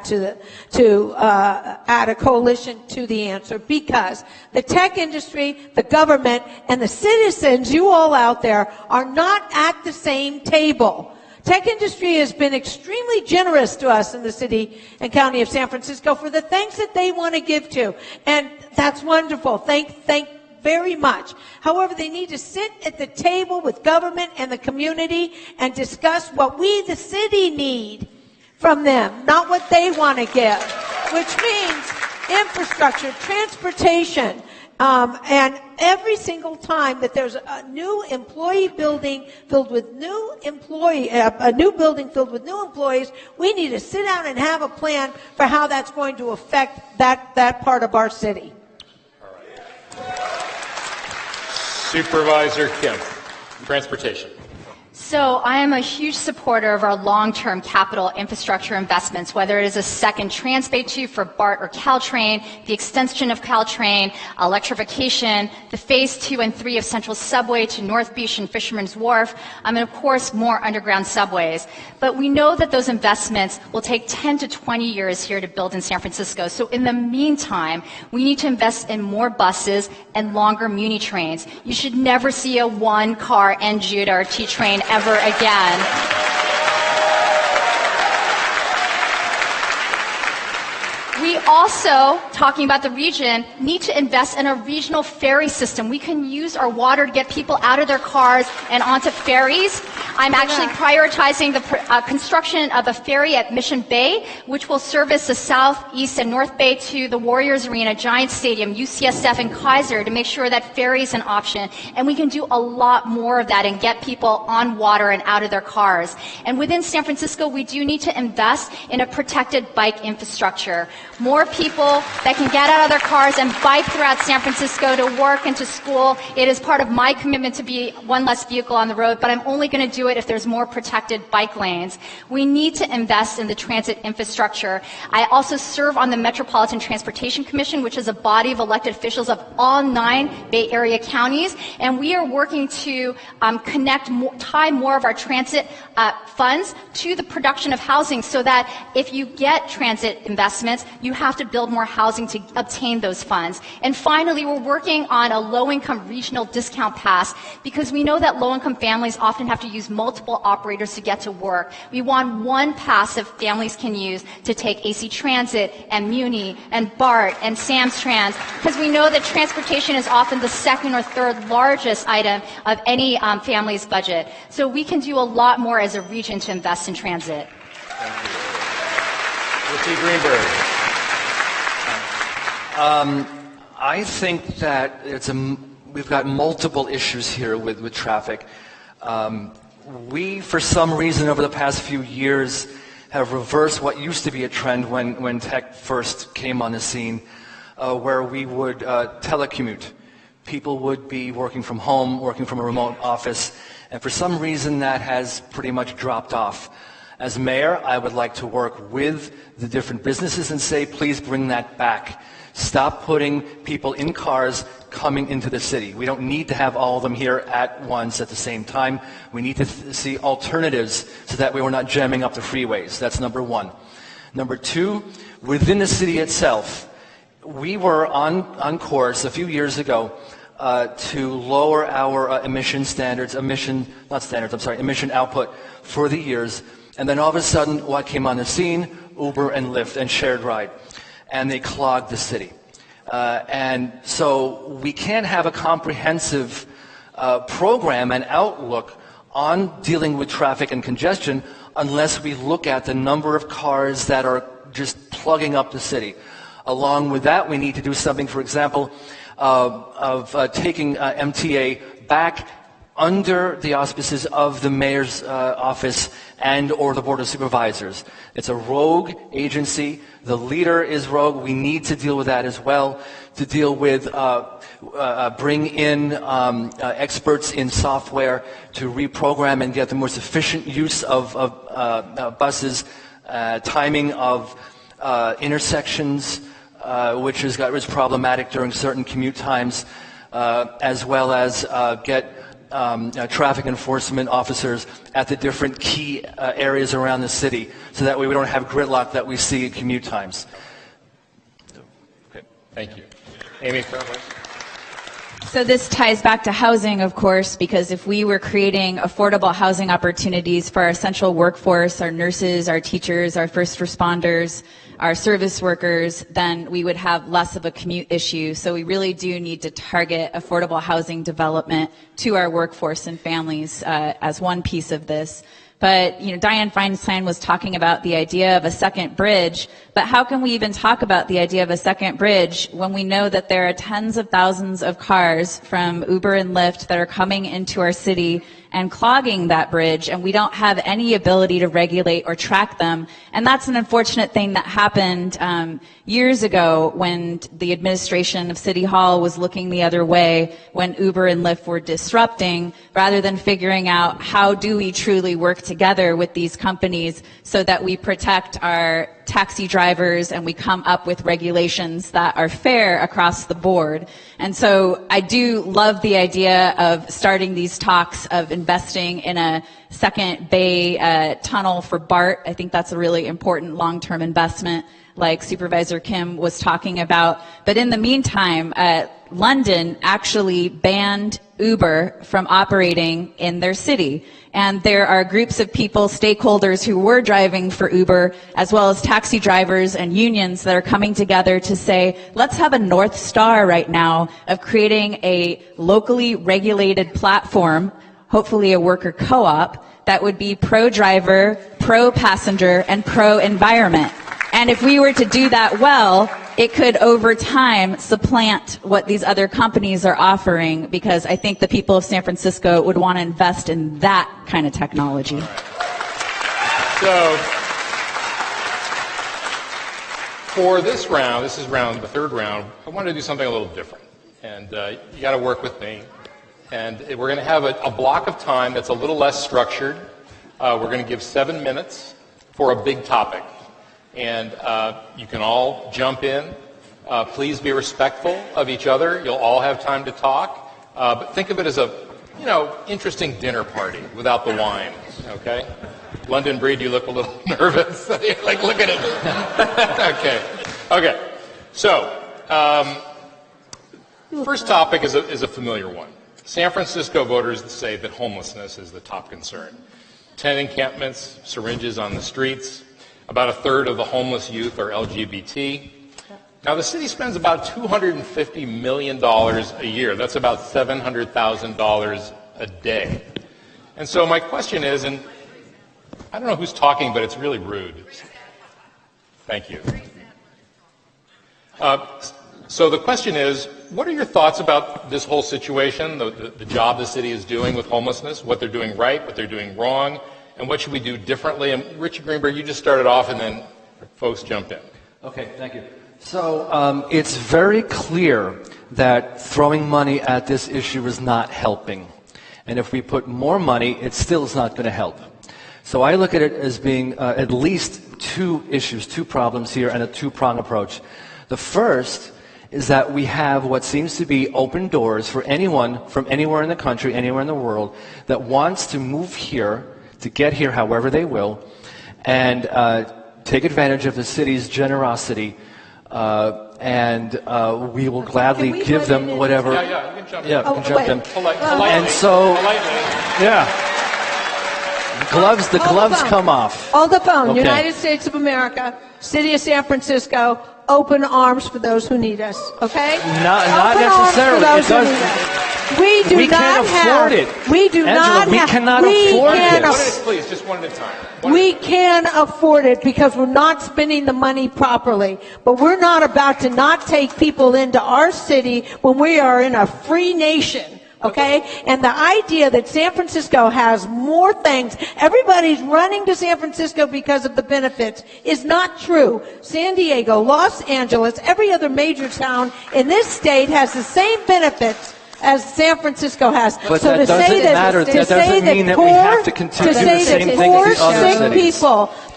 Speaker 4: add a coalition to the answer, because the tech industry, the government, and the citizens, you all out there, are not at the same table. Tech industry has been extremely generous to us in the city and county of San Francisco for the things that they want to give to. And that's wonderful. Thank very much. However, they need to sit at the table with government and the community and discuss what we, the city, need from them, not what they want to give, which means infrastructure, transportation, and every single time that there's a new employee building filled with a new building filled with new employees, we need to sit down and have a plan for how that's going to affect that part of our city.
Speaker 2: All right. Supervisor Kim, transportation.
Speaker 5: So I am a huge supporter of our long-term capital infrastructure investments, whether it is a second Transbay 2 for BART or Caltrain, the extension of Caltrain, electrification, the phase 2 and 3 of Central Subway to North Beach and Fisherman's Wharf, and of course more underground subways. But we know that those investments will take 10 to 20 years here to build in San Francisco. So in the meantime, we need to invest in more buses and longer Muni trains. You should never see a one-car NJUTA or T-train ever again. We also, talking about the region, need to invest in a regional ferry system. We can use our water to get people out of their cars and onto ferries. I'm actually prioritizing the construction of a ferry at Mission Bay, which will service the South, East, and North Bay to the Warriors Arena, Giant Stadium, UCSF, and Kaiser to make sure that ferry is an option. And we can do a lot more of that and get people on water and out of their cars. And within San Francisco, we do need to invest in a protected bike infrastructure. More people that can get out of their cars and bike throughout San Francisco to work and to school. It is part of my commitment to be one less vehicle on the road, but I'm only going to do it if there's more protected bike lanes. We need to invest in the transit infrastructure. I also serve on the Metropolitan Transportation Commission, which is a body of elected officials of all 9 Bay Area counties, and we are working to tie more of our transit funds to the production of housing so that if you get transit investments, you have to build more housing to obtain those funds. And finally, we're working on a low-income regional discount pass because we know that low-income families often have to use multiple operators to get to work. We want one pass that families can use to take AC Transit and Muni and BART and Sam's Trans, because we know that transportation is often the second or third largest item of any family's budget. So we can do a lot more as a region to invest in transit.
Speaker 2: Richie Greenberg.
Speaker 3: I think that we've got multiple issues here with traffic. We, for some reason, over the past few years, have reversed what used to be a trend when tech first came on the scene, where we would telecommute. People would be working from home, working from a remote office, and for some reason that has pretty much dropped off. As mayor, I would like to work with the different businesses and say, please bring that back. Stop putting people in cars coming into the city. We don't need to have all of them here at once at the same time. We need to see alternatives so that way we're not jamming up the freeways. That's number one. Number two, within the city itself, we were on course a few years ago to lower our emission output for the years. And then all of a sudden, what came on the scene? Uber and Lyft and shared ride. And they clogged the city. And so we can't have a comprehensive program and outlook on dealing with traffic and congestion unless we look at the number of cars that are just plugging up the city. Along with that, we need to do something, for example, of taking MTA back under the auspices of the mayor's office and or the board of supervisors. It's a rogue agency. The leader is rogue. We need to deal with that as well, to deal with bring in experts in software to reprogram and get the most efficient use of buses, timing of intersections, which is problematic during certain commute times, as well as get traffic enforcement officers at the different key areas around the city, so that way we don't have gridlock that we see at commute times.
Speaker 2: Okay, thank you. Amy?
Speaker 7: So this ties back to housing, of course, because if we were creating affordable housing opportunities for our essential workforce, our nurses, our teachers, our first responders, our service workers, then we would have less of a commute issue. So we really do need to target affordable housing development to our workforce and families as one piece of this. But, Dianne Feinstein was talking about the idea of a second bridge, but how can we even talk about the idea of a second bridge when we know that there are tens of thousands of cars from Uber and Lyft that are coming into our city and clogging that bridge, and we don't have any ability to regulate or track them? And that's an unfortunate thing that happened years ago when the administration of City Hall was looking the other way when Uber and Lyft were disrupting, rather than figuring out how do we truly work together with these companies so that we protect our taxi drivers and we come up with regulations that are fair across the board. And so I do love the idea of starting these talks of investing in a second bay tunnel for BART. I think that's a really important long-term investment, like Supervisor Kim was talking about. But in the meantime, London actually banned Uber from operating in their city. And there are groups of people, stakeholders who were driving for Uber, as well as taxi drivers and unions that are coming together to say, let's have a North Star right now of creating a locally regulated platform, hopefully a worker co-op, that would be pro-driver, pro-passenger, and pro-environment. And if we were to do that well, it could over time supplant what these other companies are offering, because I think the people of San Francisco would want to invest in that kind of technology.
Speaker 2: So, for this round, this is the third round, I want to do something a little different. And you got to work with me. And we're going to have a block of time that's a little less structured. We're going to give 7 minutes for a big topic. And you can all jump in. Please be respectful of each other. You'll all have time to talk. But think of it as a, interesting dinner party without the wine, okay? London Breed, you look a little nervous. Like, look at it. Okay. So, first topic is a familiar one. San Francisco voters say that homelessness is the top concern. Tent encampments, syringes on the streets. About a third of the homeless youth are LGBT. Now, the city spends about $250 million a year. That's about $700,000 a day. And so my question is, and I don't know who's talking, but it's really rude. Thank you. So the question is, what are your thoughts about this whole situation, the job the city is doing with homelessness, what they're doing right, what they're doing wrong, and what should we do differently? And Richard Greenberg, you just started off, and then folks jump in.
Speaker 3: Okay, thank you. So it's very clear that throwing money at this issue is not helping. And if we put more money, it still is not going to help. So I look at it as being at least two issues, two problems here, and a two-prong approach. The first is that we have what seems to be open doors for anyone from anywhere in the country, anywhere in the world, that wants to move here, to get here however they will, and take advantage of the city's generosity, and we will gladly give them whatever.
Speaker 2: Yeah, you can jump in.
Speaker 3: Yeah, you can jump in.
Speaker 2: Politely.
Speaker 3: And so,
Speaker 2: Politely.
Speaker 3: yeah. The gloves come off.
Speaker 4: Hold the phone.
Speaker 3: Okay.
Speaker 4: United States of America, City of San Francisco, open arms for those who need us. Okay?
Speaker 3: Not
Speaker 4: open
Speaker 3: necessarily.
Speaker 4: Arms for those
Speaker 3: It
Speaker 4: who
Speaker 3: does.
Speaker 4: need us. We
Speaker 3: can't afford it.
Speaker 4: We do
Speaker 3: Angela,
Speaker 4: not
Speaker 3: we
Speaker 4: have.
Speaker 3: cannot
Speaker 4: we
Speaker 3: afford
Speaker 4: can
Speaker 3: this.
Speaker 2: Please, just one at a time.
Speaker 4: We can afford it because we're not spending the money properly. But we're not about to not take people into our city when we are in a free nation. Okay? And the idea that San Francisco has more things, everybody's running to San Francisco because of the benefits, is not true. San Diego, Los Angeles, every other major town in this state has the same benefits as San Francisco has.
Speaker 3: But
Speaker 4: so
Speaker 3: that
Speaker 4: to
Speaker 3: doesn't
Speaker 4: say that,
Speaker 3: matter.
Speaker 4: To
Speaker 3: That
Speaker 4: say
Speaker 3: doesn't mean that we have to continue
Speaker 4: to
Speaker 3: the
Speaker 4: say
Speaker 3: same
Speaker 4: that
Speaker 3: thing
Speaker 4: poor
Speaker 3: as the other
Speaker 4: sick
Speaker 3: cities.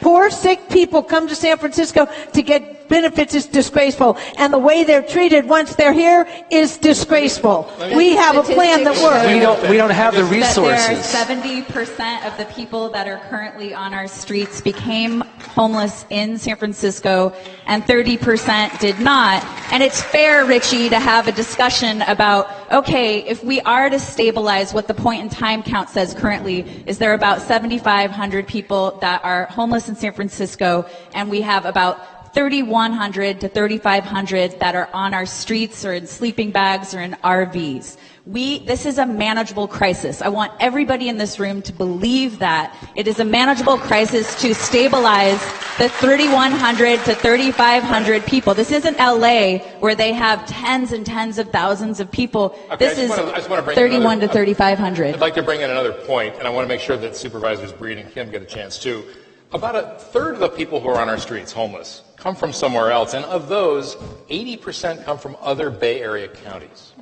Speaker 4: poor sick people come to San Francisco to get benefits is disgraceful. And the way they're treated once they're here is disgraceful. We have a plan that works.
Speaker 3: We don't have the
Speaker 7: That
Speaker 3: resources.
Speaker 7: there are 70% of the people that are currently on our streets became homeless in San Francisco, and 30% did not. And it's fair, Richie, to have a discussion about, okay, if we are to stabilize what the point in time count says currently, is there about 7,500 people that are homeless in San Francisco, and we have about 3,100 to 3,500 that are on our streets or in sleeping bags or in RVs. This is a manageable crisis. I want everybody in this room to believe that it is a manageable crisis to stabilize the 3,100 to 3,500 people. This isn't LA where they have tens and tens of thousands of people.
Speaker 2: Okay,
Speaker 7: This is
Speaker 2: I just wanna bring
Speaker 7: 31 to
Speaker 2: another-
Speaker 7: 3,500.
Speaker 2: I'd like to bring in another point, and I want to make sure that Supervisors Breed and Kim get a chance too. About a third of the people who are on our streets, homeless, come from somewhere else, and of those, 80% come from other Bay Area counties.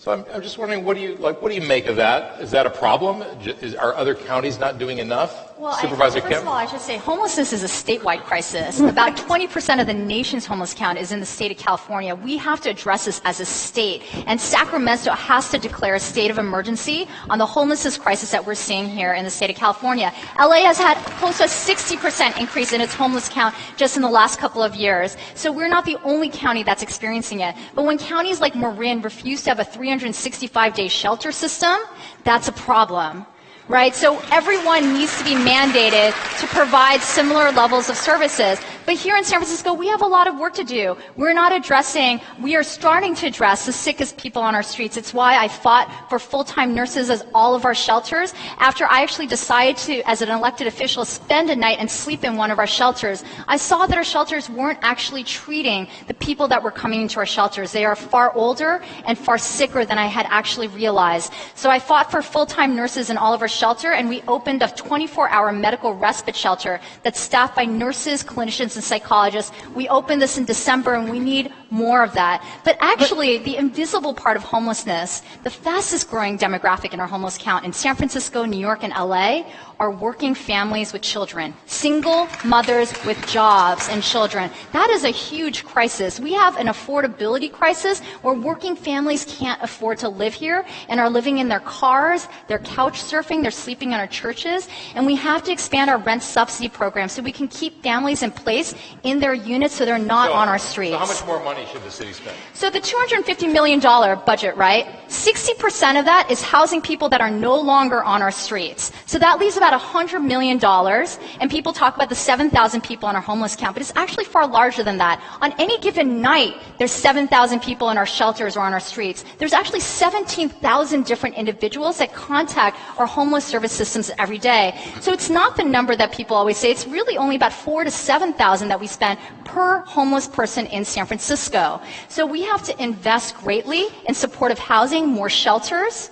Speaker 2: So I'm just wondering, what do you make of that? Is that a problem? Are other counties not doing enough?
Speaker 5: Well,
Speaker 2: Supervisor
Speaker 5: first
Speaker 2: Kim?
Speaker 5: of all, I should say homelessness is a statewide crisis. About 20% of the nation's homeless count is in the state of California. We have to address this as a state, and Sacramento has to declare a state of emergency on the homelessness crisis that we're seeing here in the state of California. LA has had close to a 60% increase in its homeless count just in the last couple of years. So we're not the only county that's experiencing it. But when counties like Marin refuse to have a 365-day shelter system, that's a problem. Right? So everyone needs to be mandated to provide similar levels of services. But here in San Francisco, we have a lot of work to do. We are starting to address the sickest people on our streets. It's why I fought for full-time nurses as all of our shelters. After I actually decided to, as an elected official, spend a night and sleep in one of our shelters, I saw that our shelters weren't actually treating the people that were coming into our shelters. They are far older and far sicker than I had actually realized. So I fought for full-time nurses in all of our shelter, and we opened a 24-hour medical respite shelter that's staffed by nurses, clinicians, and psychologists. We opened this in December, and we need more of that. But actually, the invisible part of homelessness, the fastest growing demographic in our homeless count in San Francisco, New York, and LA are working families with children, single mothers with jobs and children. That is a huge crisis. We have an affordability crisis where working families can't afford to live here and are living in their cars, they're couch surfing, they're sleeping in our churches, and we have to expand our rent subsidy program so we can keep families in place in their units so they're not on our streets.
Speaker 2: So how much more money should the city spend?
Speaker 5: So the $250 million budget, right? 60% of that is housing people that are no longer on our streets. So that leaves about $100 million, and people talk about the 7,000 people on our homeless count, but it's actually far larger than that. On any given night, there's 7,000 people in our shelters or on our streets. There's actually 17,000 different individuals that contact our homeless homeless service systems every day. So it's not the number that people always say. It's really only about 4,000 to 7,000 that we spend per homeless person in San Francisco. So we have to invest greatly in supportive housing, more shelters,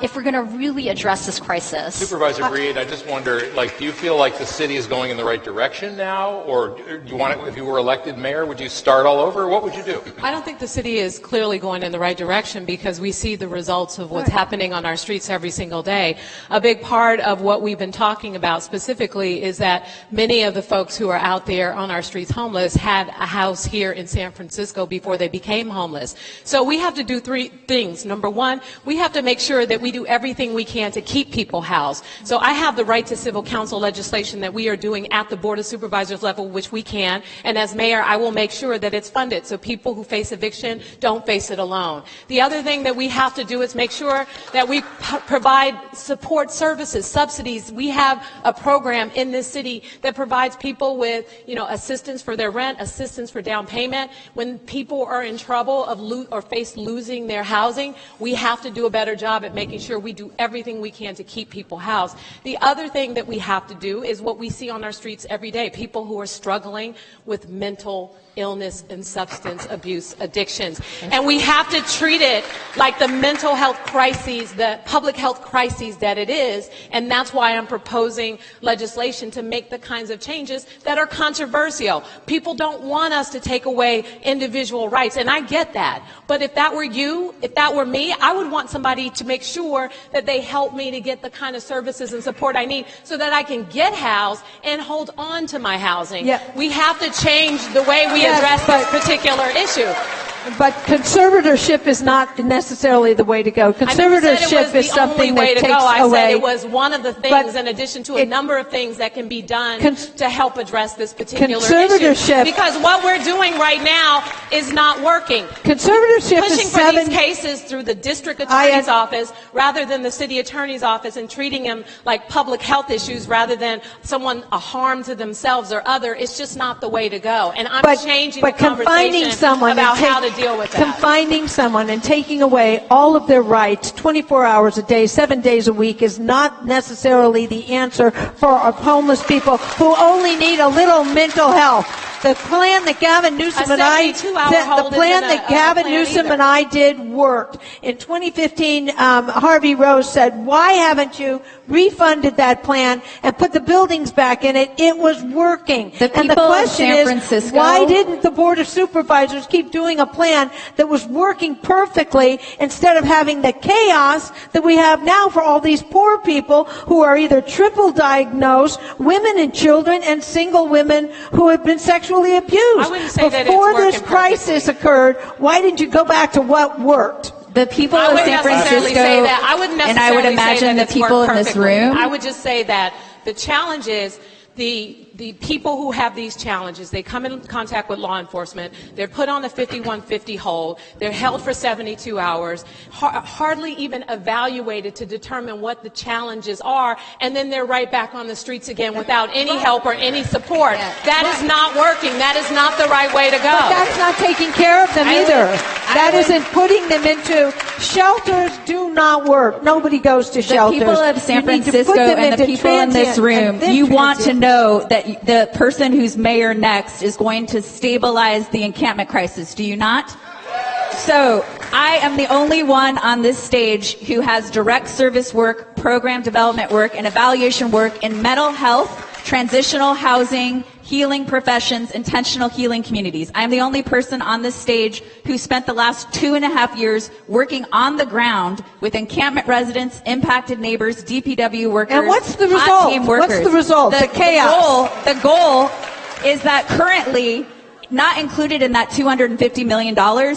Speaker 5: if we're going to really address this crisis.
Speaker 2: Supervisor Breed, I just wonder, do you feel like the city is going in the right direction now, or do you want it, if you were elected mayor, would you start all over, or what would you do?
Speaker 6: I don't think the city is clearly going in the right direction because we see the results of what's happening on our streets every single day. A big part of what we've been talking about specifically is that many of the folks who are out there on our streets homeless had a house here in San Francisco before they became homeless. So we have to do three things. Number one, we have to make sure that we do everything we can to keep people housed. So I have the right to civil council legislation that we are doing at the Board of Supervisors level, which we can. And as mayor, I will make sure that it's funded so people who face eviction don't face it alone. The other thing that we have to do is make sure that we provide support services, subsidies. We have a program in this city that provides people with, assistance for their rent, assistance for down payment. When people are in trouble or face losing their housing, we have to do a better job at making sure we do everything we can to keep people housed. The other thing that we have to do is what we see on our streets every day, people who are struggling with mental illness and substance abuse addictions. And we have to treat it like the mental health crises, the public health crises that it is. And that's why I'm proposing legislation to make the kinds of changes that are controversial. People don't want us to take away individual rights, and I get that. But if that were you, if that were me, I would want somebody to make sure that they help me to get the kind of services and support I need so that I can get housed and hold on to my housing.
Speaker 4: Yeah.
Speaker 6: We have to change the way we address this particular issue.
Speaker 4: But conservatorship is not necessarily the way to go. Conservatorship is something that takes away.
Speaker 6: I said it was one of the things, in addition to a number of things that can be done to help address this particular issue. Because what we're doing right now is not working.
Speaker 4: Conservatorship
Speaker 6: pushing
Speaker 4: is
Speaker 6: for these cases through the district attorney's office rather than the city attorney's office, and treating them like public health issues rather than a harm to themselves or other. It's just not the way to go. And I'm changing the conversation about how to deal with that.
Speaker 4: Confining someone and taking away all of their rights 24 hours a day, 7 days a week is not necessarily the answer for our homeless people who only need a little mental health. The plan that Gavin Newsom and I did worked. In 2015, Harvey Rose said, "Why haven't you refunded that plan and put the buildings back in it?" It was working. And the question is, why didn't the Board of Supervisors keep doing a plan that was working perfectly instead of having the chaos that we have now for all these poor people who are either triple diagnosed, women and children, and single women who have been sexually abused?
Speaker 6: I wouldn't say
Speaker 4: Before this crisis occurred, why didn't you go back to what worked?
Speaker 7: The people of San Francisco,
Speaker 6: and
Speaker 7: I would imagine the people in this room.
Speaker 6: I would just say that the challenge is the people who have these challenges, they come in contact with law enforcement, they're put on the 5150 hold, they're held for 72 hours, hardly even evaluated to determine what the challenges are, and then they're right back on the streets again without any help or any support. That is not working. That is not the right way to go.
Speaker 4: But that's not taking care of them either. That isn't putting them into shelters. Do not work. Nobody goes to shelters.
Speaker 7: The people of San Francisco and the people in this room, you want to know that the person who's mayor next is going to stabilize the encampment crisis. Do you not? So I am the only one on this stage who has direct service work, program development work, and evaluation work in mental health, transitional housing, healing professions, intentional healing communities. I'm the only person on this stage who spent the last 2.5 years working on the ground with encampment residents, impacted neighbors, DPW workers,
Speaker 4: and what's the result?
Speaker 7: team workers.
Speaker 4: What's the result? The chaos.
Speaker 7: The goal is that currently, not included in that $250 million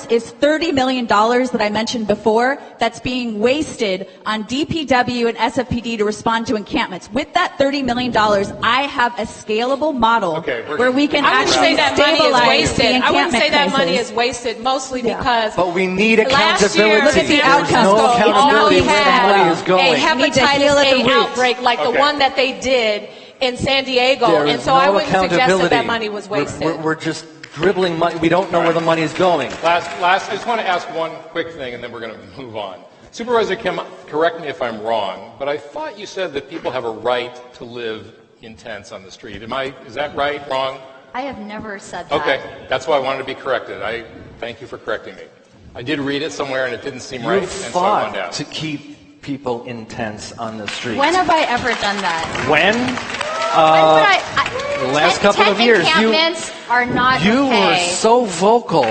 Speaker 7: is $30 million that I mentioned before that's being wasted on DPW and SFPD to respond to encampments. With that $30 million, I have a scalable model where we can actually stabilize the encampment crisis.
Speaker 6: I wouldn't say that money is wasted, mostly because
Speaker 10: but we need accountability.
Speaker 6: Last year,
Speaker 10: There's no accountability where the money is going.
Speaker 6: A hepatitis A outbreak like the one that they did in San Diego, and so I wouldn't suggest that money was wasted.
Speaker 10: We're just dribbling money. We don't know where the money is going.
Speaker 2: I just want to ask one quick thing, and then we're going to move on. Supervisor Kim, correct me if I'm wrong, but I thought you said that people have a right to live in tents on the street. Is that right, wrong?
Speaker 5: I have never said that.
Speaker 2: Okay, that's why I wanted to be corrected. I thank you for correcting me. I did read it somewhere and it didn't seem right,
Speaker 10: You
Speaker 2: and so I wanted to
Speaker 10: fought
Speaker 2: ask.
Speaker 10: to keep people in tents on the street.
Speaker 5: When have I ever done that?
Speaker 10: When?
Speaker 5: When would
Speaker 10: The last couple of years,
Speaker 5: encampments are not
Speaker 10: you
Speaker 5: okay.
Speaker 10: were so vocal.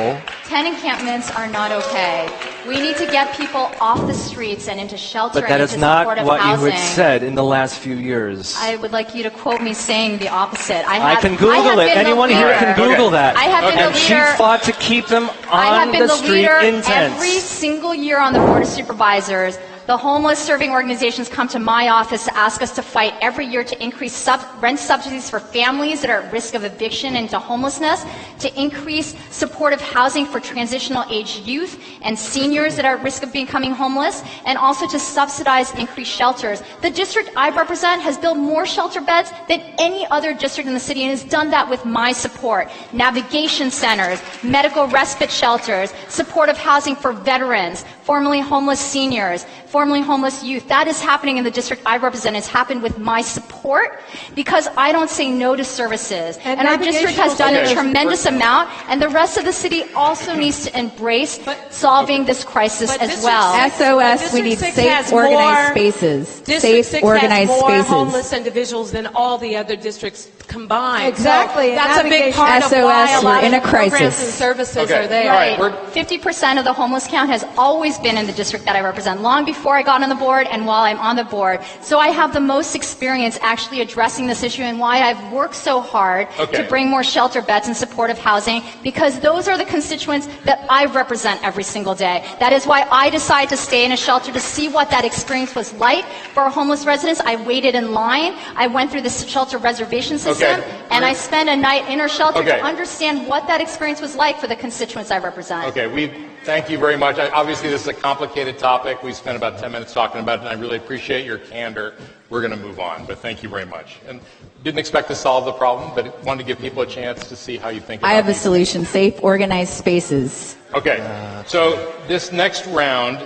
Speaker 5: Tent encampments are not okay. We need to get people off the streets and into shelter
Speaker 10: But that
Speaker 5: and
Speaker 10: is
Speaker 5: into
Speaker 10: not
Speaker 5: supportive
Speaker 10: what
Speaker 5: housing.
Speaker 10: you had said in the last few years.
Speaker 5: I would like you to quote me saying the opposite.
Speaker 10: I can Google it. Anyone here can Google that.
Speaker 5: I have been
Speaker 10: And
Speaker 5: the
Speaker 10: she
Speaker 5: leader.
Speaker 10: fought to keep them
Speaker 5: I have
Speaker 10: on
Speaker 5: been
Speaker 10: the
Speaker 5: the
Speaker 10: street
Speaker 5: leader
Speaker 10: in tents.
Speaker 5: every single year on the Board of Supervisors. The homeless serving organizations come to my office to ask us to fight every year to increase rent subsidies for families that are at risk of eviction into homelessness, to increase supportive housing for transitional age youth and seniors that are at risk of becoming homeless, and also to subsidize increased shelters. The district I represent has built more shelter beds than any other district in the city and has done that with my support. Navigation centers, medical respite shelters, supportive housing for veterans, formerly homeless seniors, formerly homeless youth. That is happening in the district I represent. It's happened with my support because I don't say no to services. And our district has done a tremendous amount, and the rest of the city also needs to embrace solving this crisis as well.
Speaker 4: SOS, we need safe, organized spaces.
Speaker 6: District
Speaker 4: Safe,
Speaker 6: 6
Speaker 4: organized
Speaker 6: has more
Speaker 4: spaces.
Speaker 6: homeless individuals than all the other districts combined.
Speaker 4: Exactly.
Speaker 6: So that's a big
Speaker 4: Navigation
Speaker 6: part of why a
Speaker 4: SOS,
Speaker 6: lot
Speaker 4: we're in
Speaker 6: of
Speaker 4: a
Speaker 6: programs
Speaker 4: crisis.
Speaker 6: and services
Speaker 2: Okay.
Speaker 6: are there.
Speaker 2: All right.
Speaker 5: Right. 50% of the homeless count has always been in the district that I represent, long before I got on the board and while I'm on the board. So I have the most experience actually addressing this issue and why I've worked so hard to bring more shelter beds and supportive housing, because those are the constituents that I represent every single day. That is why I decided to stay in a shelter to see what that experience was like for homeless residents. I waited in line. I went through the shelter reservation system, and I spent a night in our shelter to understand what that experience was like for the constituents I represent.
Speaker 2: Okay, we thank you very much. Obviously, this is a complicated topic. We spent about 10 minutes talking about it, and I really appreciate your candor. We're going to move on, but thank you very much. And didn't expect to solve the problem, but wanted to give people a chance to see how you think about it.
Speaker 7: I have a solution: safe, organized spaces.
Speaker 2: Okay, so this next round,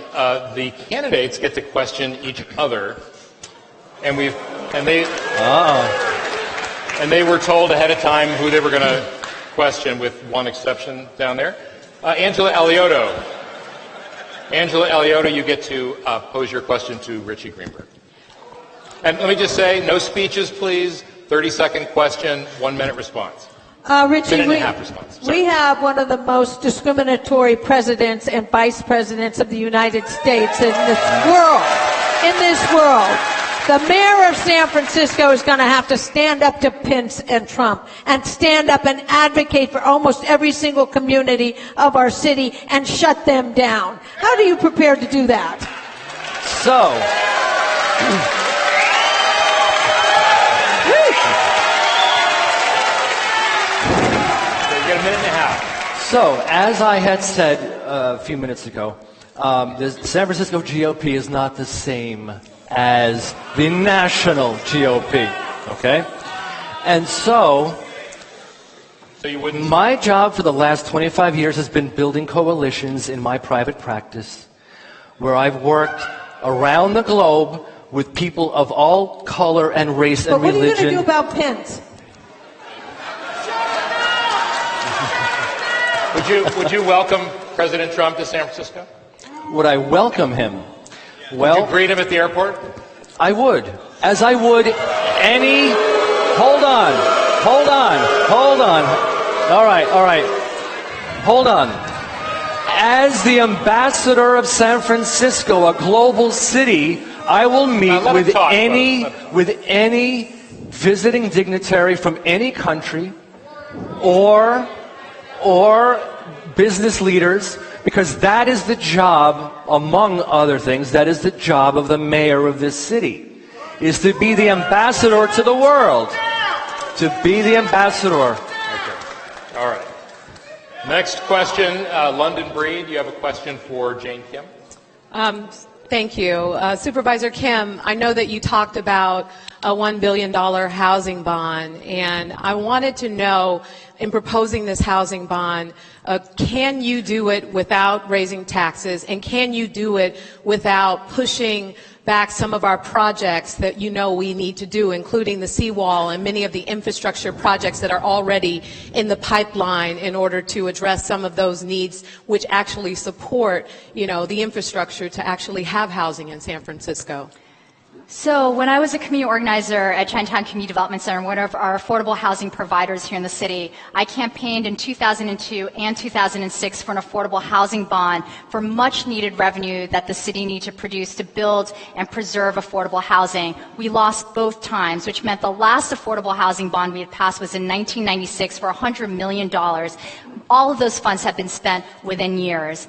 Speaker 2: the candidates get to question each other, and they were told ahead of time who they were going to question, with one exception down there. Angela Alioto. Angela Alioto, you get to pose your question to Richie Greenberg. And let me just say, no speeches, please. 30-second question, 1 minute response.
Speaker 4: Richie,
Speaker 2: Minute and a half response. Sorry.
Speaker 4: we have one of the most discriminatory presidents and vice presidents of the United States in this world. In this world. The mayor of San Francisco is going to have to stand up to Pence and Trump and stand up and advocate for almost every single community of our city and shut them down. How do you prepare to do that?
Speaker 10: So,
Speaker 2: You get a minute and a half.
Speaker 10: So, as I had said a few minutes ago, the San Francisco GOP is not the same as the national GOP, okay? And so
Speaker 2: you wouldn't.
Speaker 10: My job for the last 25 years has been building coalitions in my private practice, where I've worked around the globe with people of all color and race and religion.
Speaker 4: But what are you going to do about Pence?
Speaker 2: Would you welcome President Trump to San Francisco?
Speaker 10: Would I welcome him?
Speaker 2: Would you greet him at the airport?
Speaker 10: I would. As I would any... Hold on. All right. Hold on. As the ambassador of San Francisco, a global city, I will meet with any visiting dignitary from any country or business leaders, because that is the job, among other things, that is the job of the mayor of this city, is to be the ambassador to the world. To be the ambassador.
Speaker 2: Okay. All right. Next question, London Breed. You have a question for Jane Kim?
Speaker 6: Thank you. Supervisor Kim, I know that you talked about a $1 billion housing bond, and I wanted to know in proposing this housing bond, can you do it without raising taxes, and can you do it without pushing back some of our projects that you know we need to do, including the seawall and many of the infrastructure projects that are already in the pipeline in order to address some of those needs which actually support, the infrastructure to actually have housing in San Francisco?
Speaker 5: So when I was a community organizer at Chinatown Community Development Center, one of our affordable housing providers here in the city, I campaigned in 2002 and 2006 for an affordable housing bond for much needed revenue that the city needed to produce to build and preserve affordable housing. We lost both times, which meant the last affordable housing bond we had passed was in 1996 for $100 million. All of those funds have been spent within years.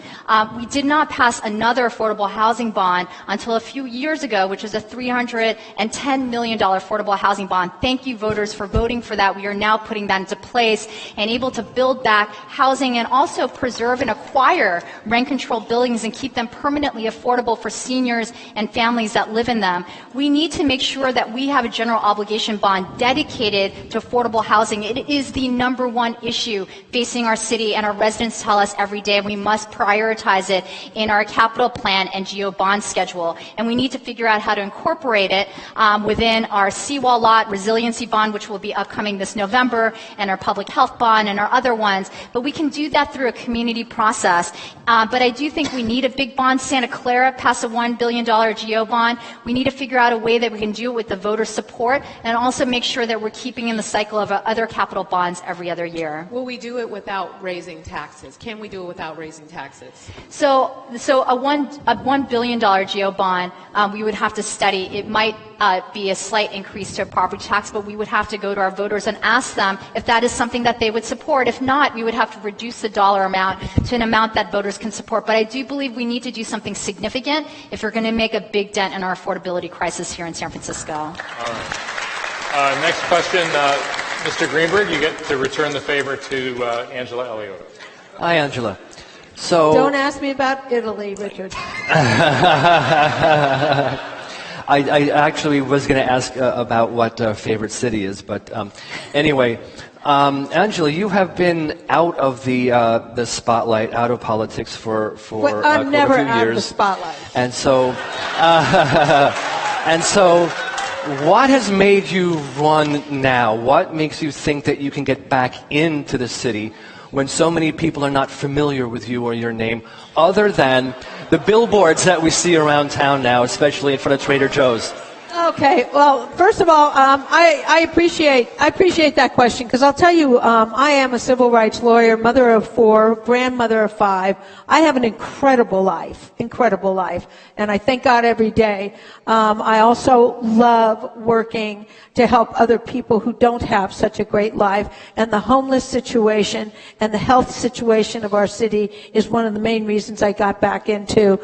Speaker 5: We did not pass another affordable housing bond until a few years ago, which was a $310 million affordable housing bond. Thank you, voters, for voting for that. We are now putting that into place and able to build back housing and also preserve and acquire rent-controlled buildings and keep them permanently affordable for seniors and families that live in them. We need to make sure that we have a general obligation bond dedicated to affordable housing. It is the number one issue facing our city, and our residents tell us every day we must prioritize it in our capital plan and GO bond schedule. And we need to figure out how to incorporate it within our seawall lot resiliency bond, which will be upcoming this November, and our public health bond and our other ones. But we can do that through a community process. But I do think we need a big bond. Santa Clara passed a $1 billion GO bond. We need to figure out a way that we can do it with the voter support and also make sure that we're keeping in the cycle of other capital bonds every other year.
Speaker 6: Will we do it without raising taxes? Can we do it without raising taxes?
Speaker 5: So a $1 billion GO bond, we would have to study. It might be a slight increase to property tax, but we would have to go to our voters and ask them if that is something that they would support. If not, we would have to reduce the dollar amount to an amount that voters can support. But I do believe we need to do something significant if we're going to make a big dent in our affordability crisis here in San Francisco.
Speaker 2: All right. Next question, Mr. Greenberg, you get to return the favor to Angela Eliota.
Speaker 10: Hi, Angela. So
Speaker 4: don't ask me about Italy, Richard.
Speaker 10: I actually was going to ask about what favorite city is, but anyway, Angela, you have been out of the spotlight, out of politics for
Speaker 4: I'm never
Speaker 10: quite a few
Speaker 4: out
Speaker 10: years.
Speaker 4: of the spotlight.
Speaker 10: And so, what has made you run now? What makes you think that you can get back into the city when so many people are not familiar with you or your name, other than the billboards that we see around town now, especially in front of Trader Joe's?
Speaker 4: Okay, well, first of all, I appreciate that question, because I'll tell you, I am a civil rights lawyer, mother of 4, grandmother of 5. I have an incredible life, and I thank God every day. I also love working to help other people who don't have such a great life, and the homeless situation and the health situation of our city is one of the main reasons I got back into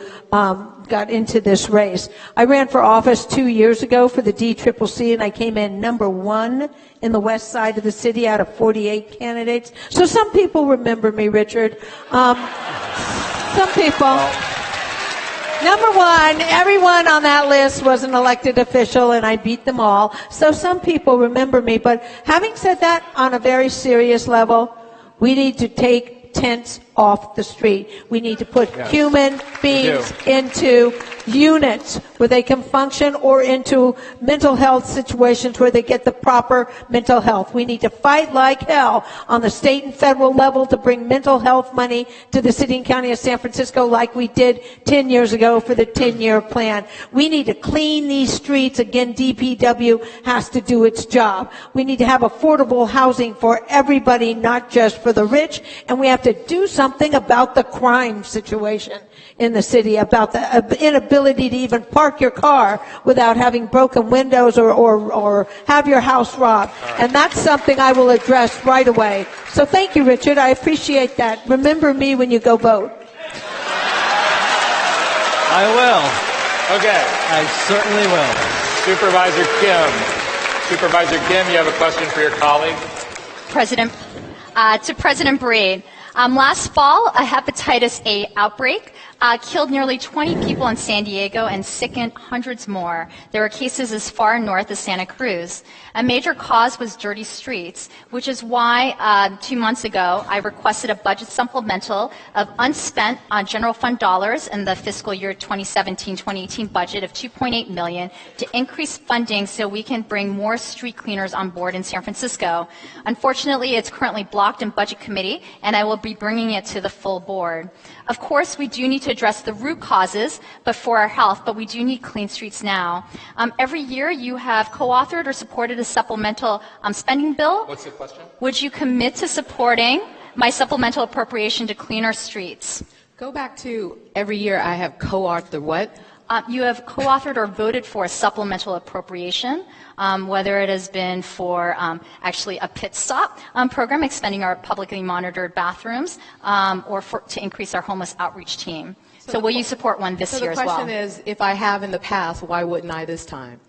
Speaker 4: this race. I ran for office 2 years ago for the DCCC, and I came in number 1 in the west side of the city out of 48 candidates. So some people remember me, Richard. Some people. Number 1, everyone on that list was an elected official, and I beat them all. So some people remember me. But having said that, on a very serious level, we need to take tents off the street. We need to put human beings into units where they can function, or into mental health situations where they get the proper mental health. We need to fight like hell on the state and federal level to bring mental health money to the city and county of San Francisco like we did 10 years ago for the 10-year plan. We need to clean these streets. Again, DPW has to do its job. We need to have affordable housing for everybody, not just for the rich. And we have to do something about the crime situation in the city, about the inability to even park your car without having broken windows or have your house robbed. And that's something I will address right away. So thank you, Richard. I appreciate that. Remember me when you go vote.
Speaker 10: I will.
Speaker 2: Okay.
Speaker 10: I certainly will.
Speaker 2: Supervisor Kim, you have a question for your colleague?
Speaker 5: To President Breed. Last fall, a hepatitis A outbreak killed nearly 20 people in San Diego and sickened hundreds more. There were cases as far north as Santa Cruz. A major cause was dirty streets, which is why 2 months ago I requested a budget supplemental of unspent general fund dollars in the fiscal year 2017-2018 budget of $2.8 million to increase funding so we can bring more street cleaners on board in San Francisco. Unfortunately, it's currently blocked in Budget Committee, and I will be bringing it to the full board. Of course, we do need to address the root causes for our health, but we do need clean streets now. Every year, you have co-authored or supported a supplemental spending bill.
Speaker 2: What's the question?
Speaker 5: Would you commit to supporting my supplemental appropriation to clean our streets?
Speaker 6: Go back to every year I have co-authored what?
Speaker 5: You have co-authored or voted for a supplemental appropriation, whether it has been for actually a pit stop program, expanding our publicly monitored bathrooms, or to increase our homeless outreach team. So will you support one this year as well?
Speaker 6: So the question is, if I have in the past, why wouldn't I this time?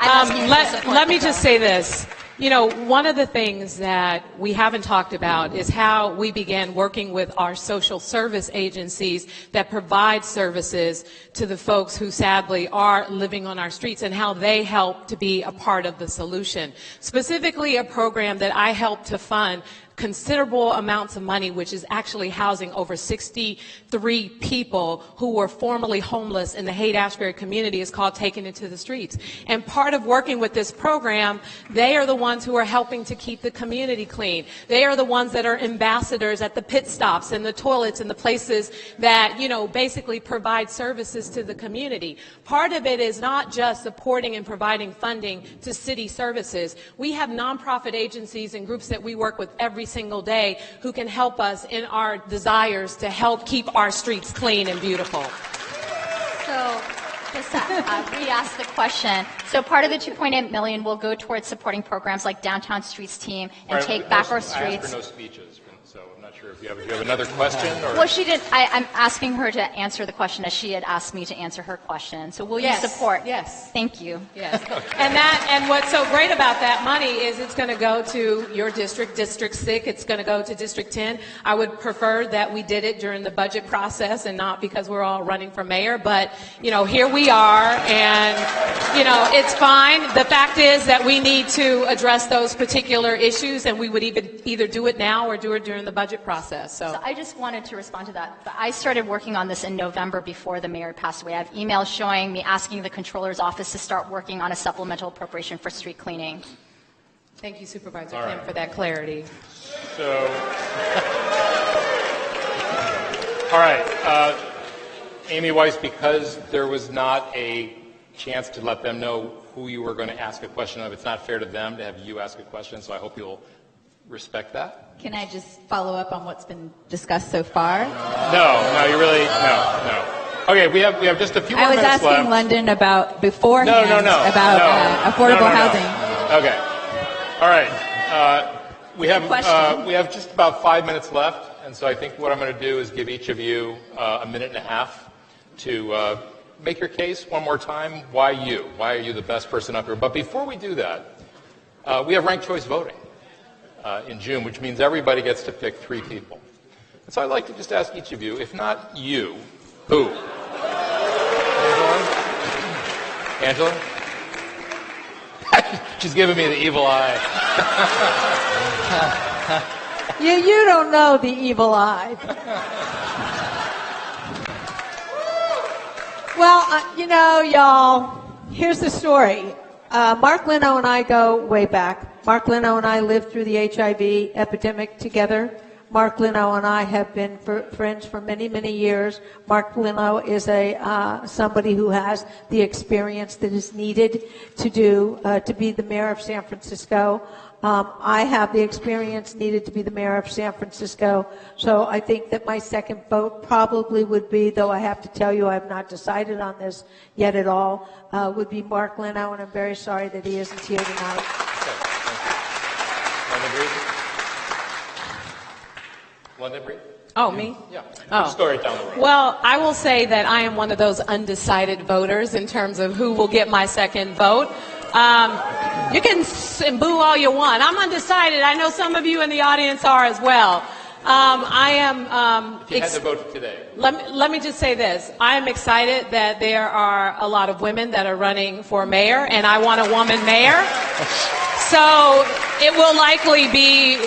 Speaker 5: Let
Speaker 6: me just say this. You know, one of the things that we haven't talked about is how we began working with our social service agencies that provide services to the folks who sadly are living on our streets and how they help to be a part of the solution. Specifically, a program that I helped to fund considerable amounts of money, which is actually housing over 63 people who were formerly homeless in the Haight-Ashbury community, is called Taking It to the Streets. And part of working with this program, they are the ones who are helping to keep the community clean. They are the ones that are ambassadors at the pit stops and the toilets and the places that, you know, basically provide services to the community. Part of it is not just supporting and providing funding to city services. We have nonprofit agencies and groups that we work with every single day who can help us in our desires to help keep our streets clean and beautiful.
Speaker 5: So just re-ask the question. So part of the $2.8 million will go towards supporting programs like Downtown Streets Team and Take Back Our Streets.
Speaker 2: I asked for no speeches, so I'm not sure if you have another question. Or?
Speaker 5: Well, she did. I'm asking her to answer the question as she had asked me to answer her question. So will you support?
Speaker 6: Yes.
Speaker 5: Thank you.
Speaker 6: Yes. And what's so great about that money is it's going to go to your district, District 6. It's going to go to District 10. I would prefer that we did it during the budget process and not because we're all running for mayor. But, you know, here we are, and, you know, it's fine. The fact is that we need to address those particular issues, and we would either do it now or do it during the budget process. So
Speaker 5: I just wanted to respond to that. But I started working on this in November before the mayor passed away. I have emails showing me asking the controller's office to start working on a supplemental appropriation for street cleaning.
Speaker 6: Thank you, Supervisor Kim, for that clarity.
Speaker 2: So, all right. Amy Weiss, because there was not a chance to let them know who you were going to ask a question of, it's not fair to them to have you ask a question, so I hope you'll respect that.
Speaker 7: Can I just follow up on what's been discussed so far?
Speaker 2: No, you really, no. Okay, we have just a few more minutes left.
Speaker 7: I was asking London about beforehand about affordable housing.
Speaker 2: Okay. All right. We have just about 5 minutes left, and so I think what I'm going to do is give each of you a minute and a half to make your case one more time. Why you? Why are you the best person up here? But before we do that, we have ranked choice voting in June, which means everybody gets to pick 3 people. And so I'd like to just ask each of you, if not you, who? Angela? She's giving me the evil eye.
Speaker 4: You don't know the evil eye. Well, you know, y'all, here's the story. Mark Leno and I go way back. Mark Leno and I lived through the HIV epidemic together. Mark Leno and I have been friends for many, many years. Mark Leno is somebody who has the experience that is needed to be the mayor of San Francisco. I have the experience needed to be the mayor of San Francisco. So I think that my second vote probably would be, though I have to tell you I have not decided on this yet at all, would be Mark Leno, and I'm very sorry that he isn't here tonight.
Speaker 2: London Breed?
Speaker 6: Oh, me?
Speaker 2: Yeah. Oh. Story down the road.
Speaker 6: Well, I will say that I am one of those undecided voters in terms of who will get my second vote. You can boo all you want. I'm undecided. I know some of you in the audience are as well. I am.
Speaker 2: If you had to vote today.
Speaker 6: Let me just say this. I am excited that there are a lot of women that are running for mayor, and I want a woman mayor. So it will likely be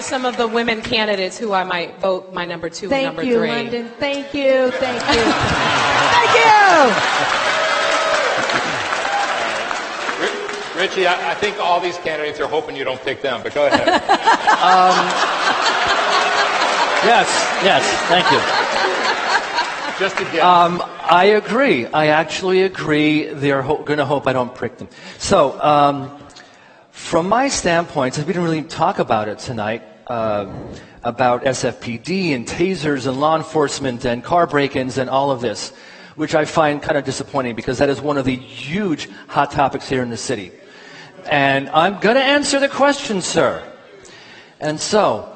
Speaker 6: some of the women candidates who I might vote my number 2 and number 3.
Speaker 4: Thank you, London. Thank you. Thank you. Thank you.
Speaker 2: Richie, I think all these candidates are hoping you don't pick them, but go ahead.
Speaker 10: Yes, thank you.
Speaker 2: Just a guess.
Speaker 10: I agree. I actually agree. They're going to hope I don't prick them. So, from my standpoint, since we didn't really talk about it tonight, about SFPD and tasers and law enforcement and car break-ins and all of this, which I find kind of disappointing because that is one of the huge hot topics here in the city. And I'm going to answer the question, sir. And so,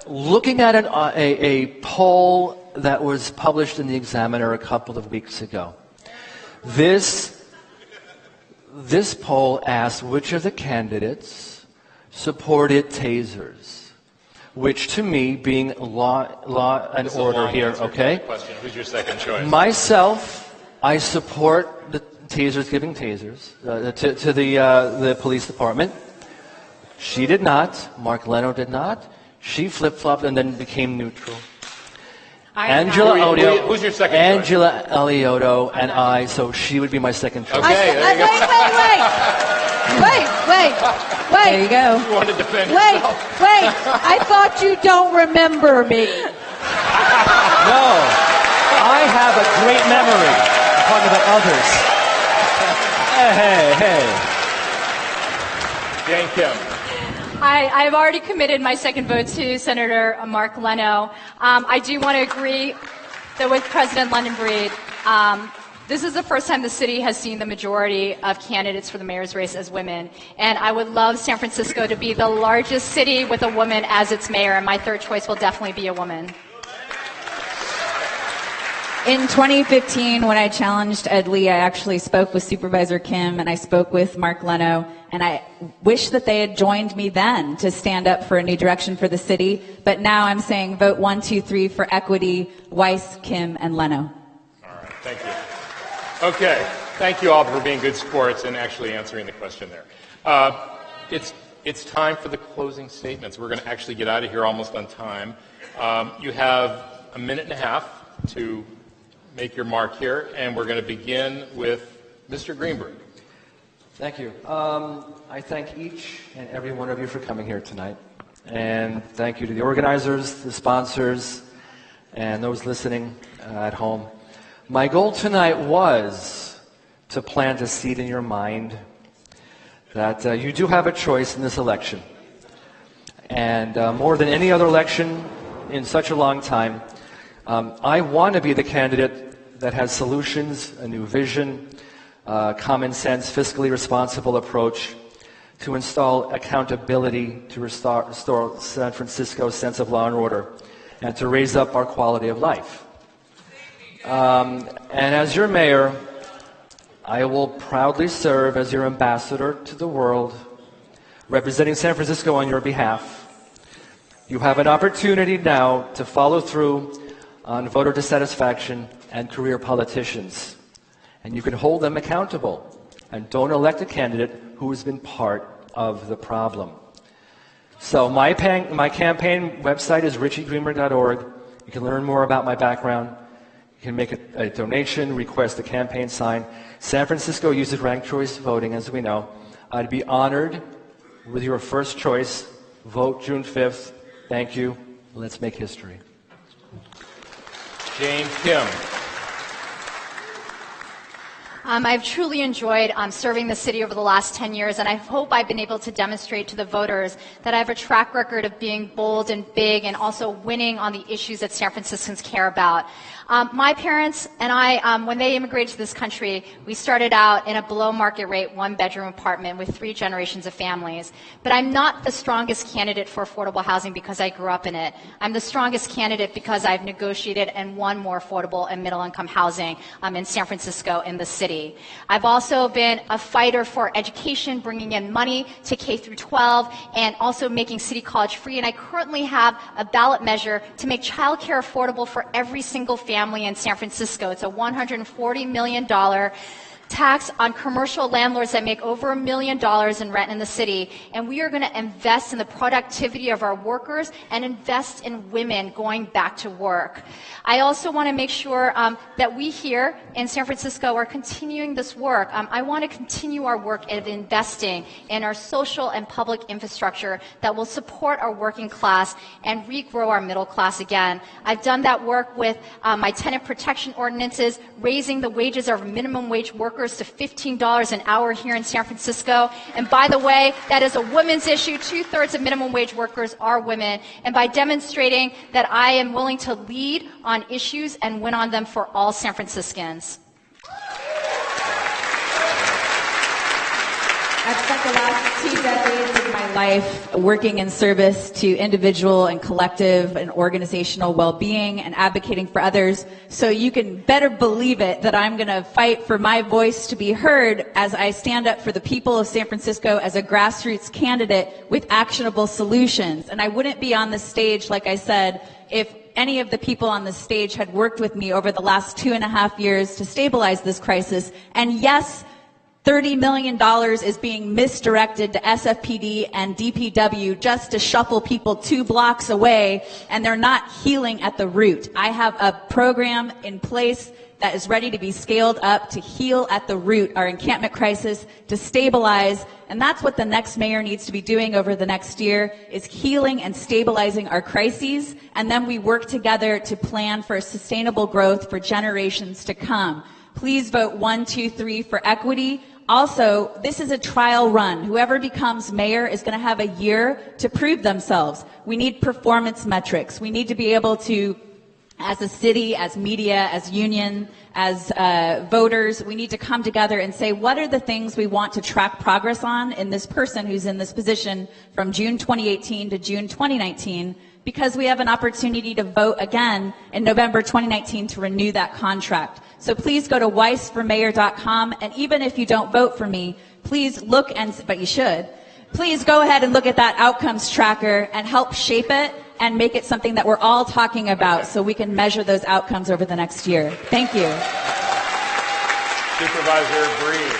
Speaker 10: looking at a poll that was published in the Examiner a couple of weeks ago, this poll asked which of the candidates supported tasers, which to me, being law and order here, okay?
Speaker 2: Question. Who's your second choice?
Speaker 10: Myself, I support the tasers, giving tasers to the police department. She did not. Mark Leno did not. She flip-flopped and then became neutral. Angela Odio,
Speaker 2: who's your second
Speaker 10: Angela Eliotto, and I, so she would be my second choice.
Speaker 2: Okay, there you go.
Speaker 4: Wait.
Speaker 7: There you go.
Speaker 2: You want to defend
Speaker 4: Wait.
Speaker 2: yourself?
Speaker 4: I thought you don't remember me.
Speaker 10: No, I have a great memory. I'm talking about others. Hey.
Speaker 2: Jane Kim.
Speaker 5: I've already committed my second vote to Senator Mark Leno. I do want to agree that with President London Breed, this is the first time the city has seen the majority of candidates for the mayor's race as women. And I would love San Francisco to be the largest city with a woman as its mayor, and my third choice will definitely be a woman.
Speaker 7: In 2015, when I challenged Ed Lee, I actually spoke with Supervisor Kim and I spoke with Mark Leno, and I wish that they had joined me then to stand up for a new direction for the city. But now I'm saying vote 1, 2, 3 for equity, Weiss, Kim, and Leno.
Speaker 2: All right, thank you. Okay, thank you all for being good sports and actually answering the question there. It's time for the closing statements. We're going to actually get out of here almost on time. You have a minute and a half to make your mark here, and we're going to begin with Mr. Greenberg.
Speaker 10: Thank you. I thank each and every one of you for coming here tonight. And thank you to the organizers, the sponsors, and those listening at home. My goal tonight was to plant a seed in your mind that you do have a choice in this election. And more than any other election in such a long time, I want to be the candidate that has solutions, a new vision, common sense, fiscally responsible approach to install accountability, to restore San Francisco's sense of law and order, and to raise up our quality of life. And as your mayor, I will proudly serve as your ambassador to the world, representing San Francisco on your behalf. You have an opportunity now to follow through on voter dissatisfaction and career politicians. And you can hold them accountable. And don't elect a candidate who has been part of the problem. So my campaign website is richiegreenberg.org. You can learn more about my background. You can make a donation, request a campaign sign. San Francisco uses ranked choice voting, as we know. I'd be honored with your first choice. Vote June 5th. Thank you. Let's make history.
Speaker 2: Jane Kim.
Speaker 5: I've truly enjoyed serving the city over the last 10 years, and I hope I've been able to demonstrate to the voters that I have a track record of being bold and big and also winning on the issues that San Franciscans care about. My parents and I, when they immigrated to this country, we started out in a below-market rate, one-bedroom apartment with 3 generations of families. But I'm not the strongest candidate for affordable housing because I grew up in it. I'm the strongest candidate because I've negotiated and won more affordable and middle-income housing in San Francisco, in the city. city. I've also been a fighter for education, bringing in money to K through 12, and also making City College free. And I currently have a ballot measure to make childcare affordable for every single family in San Francisco. It's a $140 million tax on commercial landlords that make over $1 million in rent in the city. And we are going to invest in the productivity of our workers and invest in women going back to work. I also want to make sure that we here in San Francisco are continuing this work. I want to continue our work of investing in our social and public infrastructure that will support our working class and regrow our middle class again. I've done that work with my tenant protection ordinances, raising the wages of minimum wage workers to $15 an hour here in San Francisco. And by the way, that is a women's issue. 2/3 of minimum wage workers are women. And by demonstrating that I am willing to lead on issues and win on them for all San Franciscans.
Speaker 7: I've spent the last 2 decades of my life working in service to individual and collective and organizational well-being and advocating for others. So you can better believe it that I'm going to fight for my voice to be heard as I stand up for the people of San Francisco as a grassroots candidate with actionable solutions. And I wouldn't be on this stage, like I said, if any of the people on this stage had worked with me over the last 2.5 years to stabilize this crisis. And yes, $30 million is being misdirected to SFPD and DPW just to shuffle people 2 blocks away, and they're not healing at the root. I have a program in place that is ready to be scaled up to heal at the root our encampment crisis, to stabilize, and that's what the next mayor needs to be doing over the next year, is healing and stabilizing our crises, and then we work together to plan for sustainable growth for generations to come. Please vote 1, 2, 3 for equity. Also, this is a trial run. Whoever becomes mayor is going to have a year to prove themselves. We need performance metrics. We need to be able to, as a city, as media, as union, as voters, we need to come together and say, what are the things we want to track progress on in this person who's in this position from June 2018 to June 2019, because we have an opportunity to vote again in November 2019 to renew that contract. So please go to weissformayor.com, and even if you don't vote for me, please look but you should, please go ahead and look at that outcomes tracker and help shape it and make it something that we're all talking about so we can measure those outcomes over the next year. Thank you.
Speaker 2: Supervisor Breed.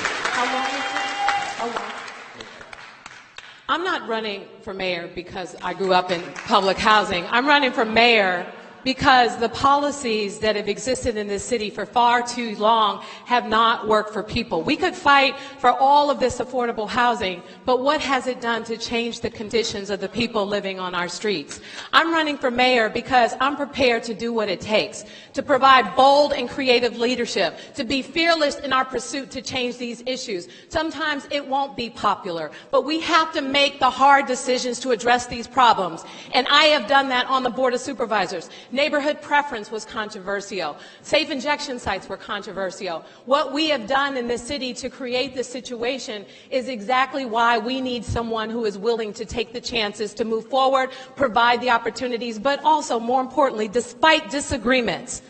Speaker 6: I'm not running for mayor because I grew up in public housing. I'm running for mayor because the policies that have existed in this city for far too long have not worked for people. We could fight for all of this affordable housing, but what has it done to change the conditions of the people living on our streets? I'm running for mayor because I'm prepared to do what it takes, to provide bold and creative leadership, to be fearless in our pursuit to change these issues. Sometimes it won't be popular, but we have to make the hard decisions to address these problems. And I have done that on the Board of Supervisors. Neighborhood preference was controversial. Safe injection sites were controversial. What we have done in this city to create this situation is exactly why we need someone who is willing to take the chances to move forward, provide the opportunities, but also, more importantly, despite disagreements,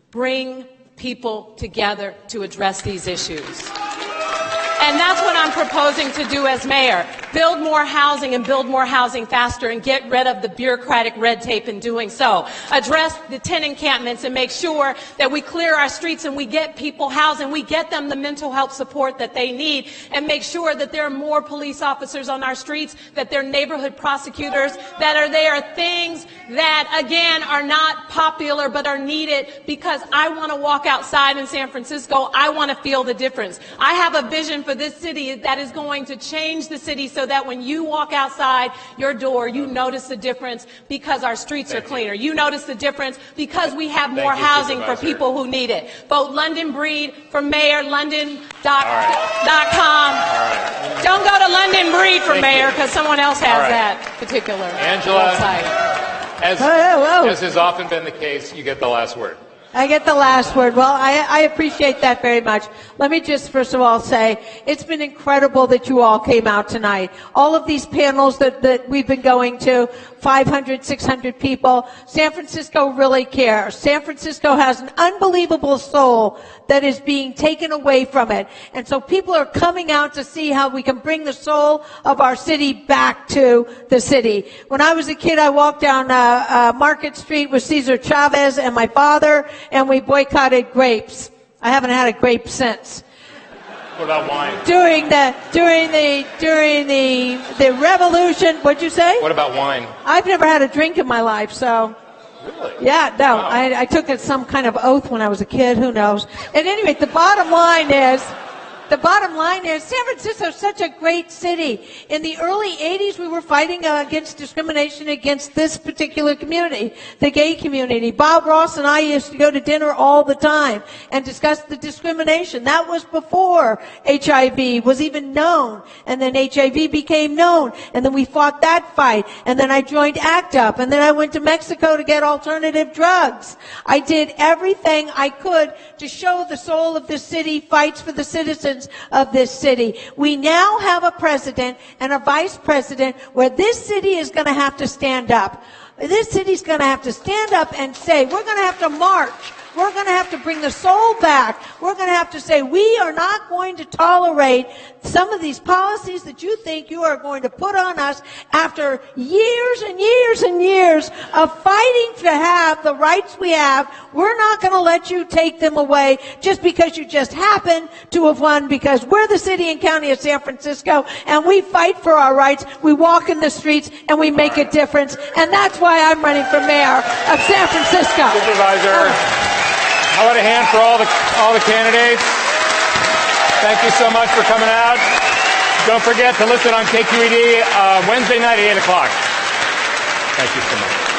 Speaker 6: bring people together to address these issues. And that's what I'm proposing to do as mayor. Build more housing and build more housing faster and get rid of the bureaucratic red tape in doing so. Address the tenant encampments and make sure that we clear our streets and we get people housed and we get them the mental health support that they need, and make sure that there are more police officers on our streets, that there are neighborhood prosecutors, that are there things that, again, are not popular but are needed, because I want to walk outside in San Francisco. I want to feel the difference. I have a vision for this city that is going to change the city so that when you walk outside your door, you notice the difference because our streets are cleaner. You notice the difference because we have more housing for people who need it. Vote London Breed for mayor, london.com.
Speaker 2: Right.
Speaker 6: Don't go to London Breed for mayor because someone else has that particular
Speaker 2: Angela,
Speaker 6: website.
Speaker 2: as has often been the case, you get the last word.
Speaker 4: I get the last word. Well, I appreciate that very much. Let me just first of all say, it's been incredible that you all came out tonight. All of these panels that we've been going to, 500, 600 people. San Francisco really cares. San Francisco has an unbelievable soul that is being taken away from it. And so people are coming out to see how we can bring the soul of our city back to the city. When I was a kid, I walked down Market Street with Cesar Chavez and my father, and we boycotted grapes. I haven't had a grape since.
Speaker 2: What about wine?
Speaker 4: During the revolution, what'd you say?
Speaker 2: What about wine?
Speaker 4: I've never had a drink in my life, so.
Speaker 2: Really?
Speaker 4: Yeah, no,
Speaker 2: Wow.
Speaker 4: I took some kind of oath when I was a kid, who knows. At any rate, the bottom line is, San Francisco is such a great city. In the early 80s, we were fighting against discrimination against this particular community, the gay community. Bob Ross and I used to go to dinner all the time and discuss the discrimination. That was before HIV was even known. And then HIV became known. And then we fought that fight. And then I joined ACT UP. And then I went to Mexico to get alternative drugs. I did everything I could to show the soul of this city fights for the citizens of this city. We now have a president and a vice president where this city is going to have to stand up. This city's going to have to stand up and say, we're going to have to march. We're going to have to bring the soul back. We're going to have to say, we are not going to tolerate some of these policies that you think you are going to put on us after years and years and years of fighting to have the rights we have. We're not going to let you take them away just because you just happen to have won, because we're the city and county of San Francisco and we fight for our rights. We walk in the streets and we make a difference. And that's why I'm running for mayor of San Francisco.
Speaker 2: Supervisor, how about a hand for all the candidates? Thank you so much for coming out. Don't forget to listen on KQED Wednesday night at 8 o'clock. Thank you so much.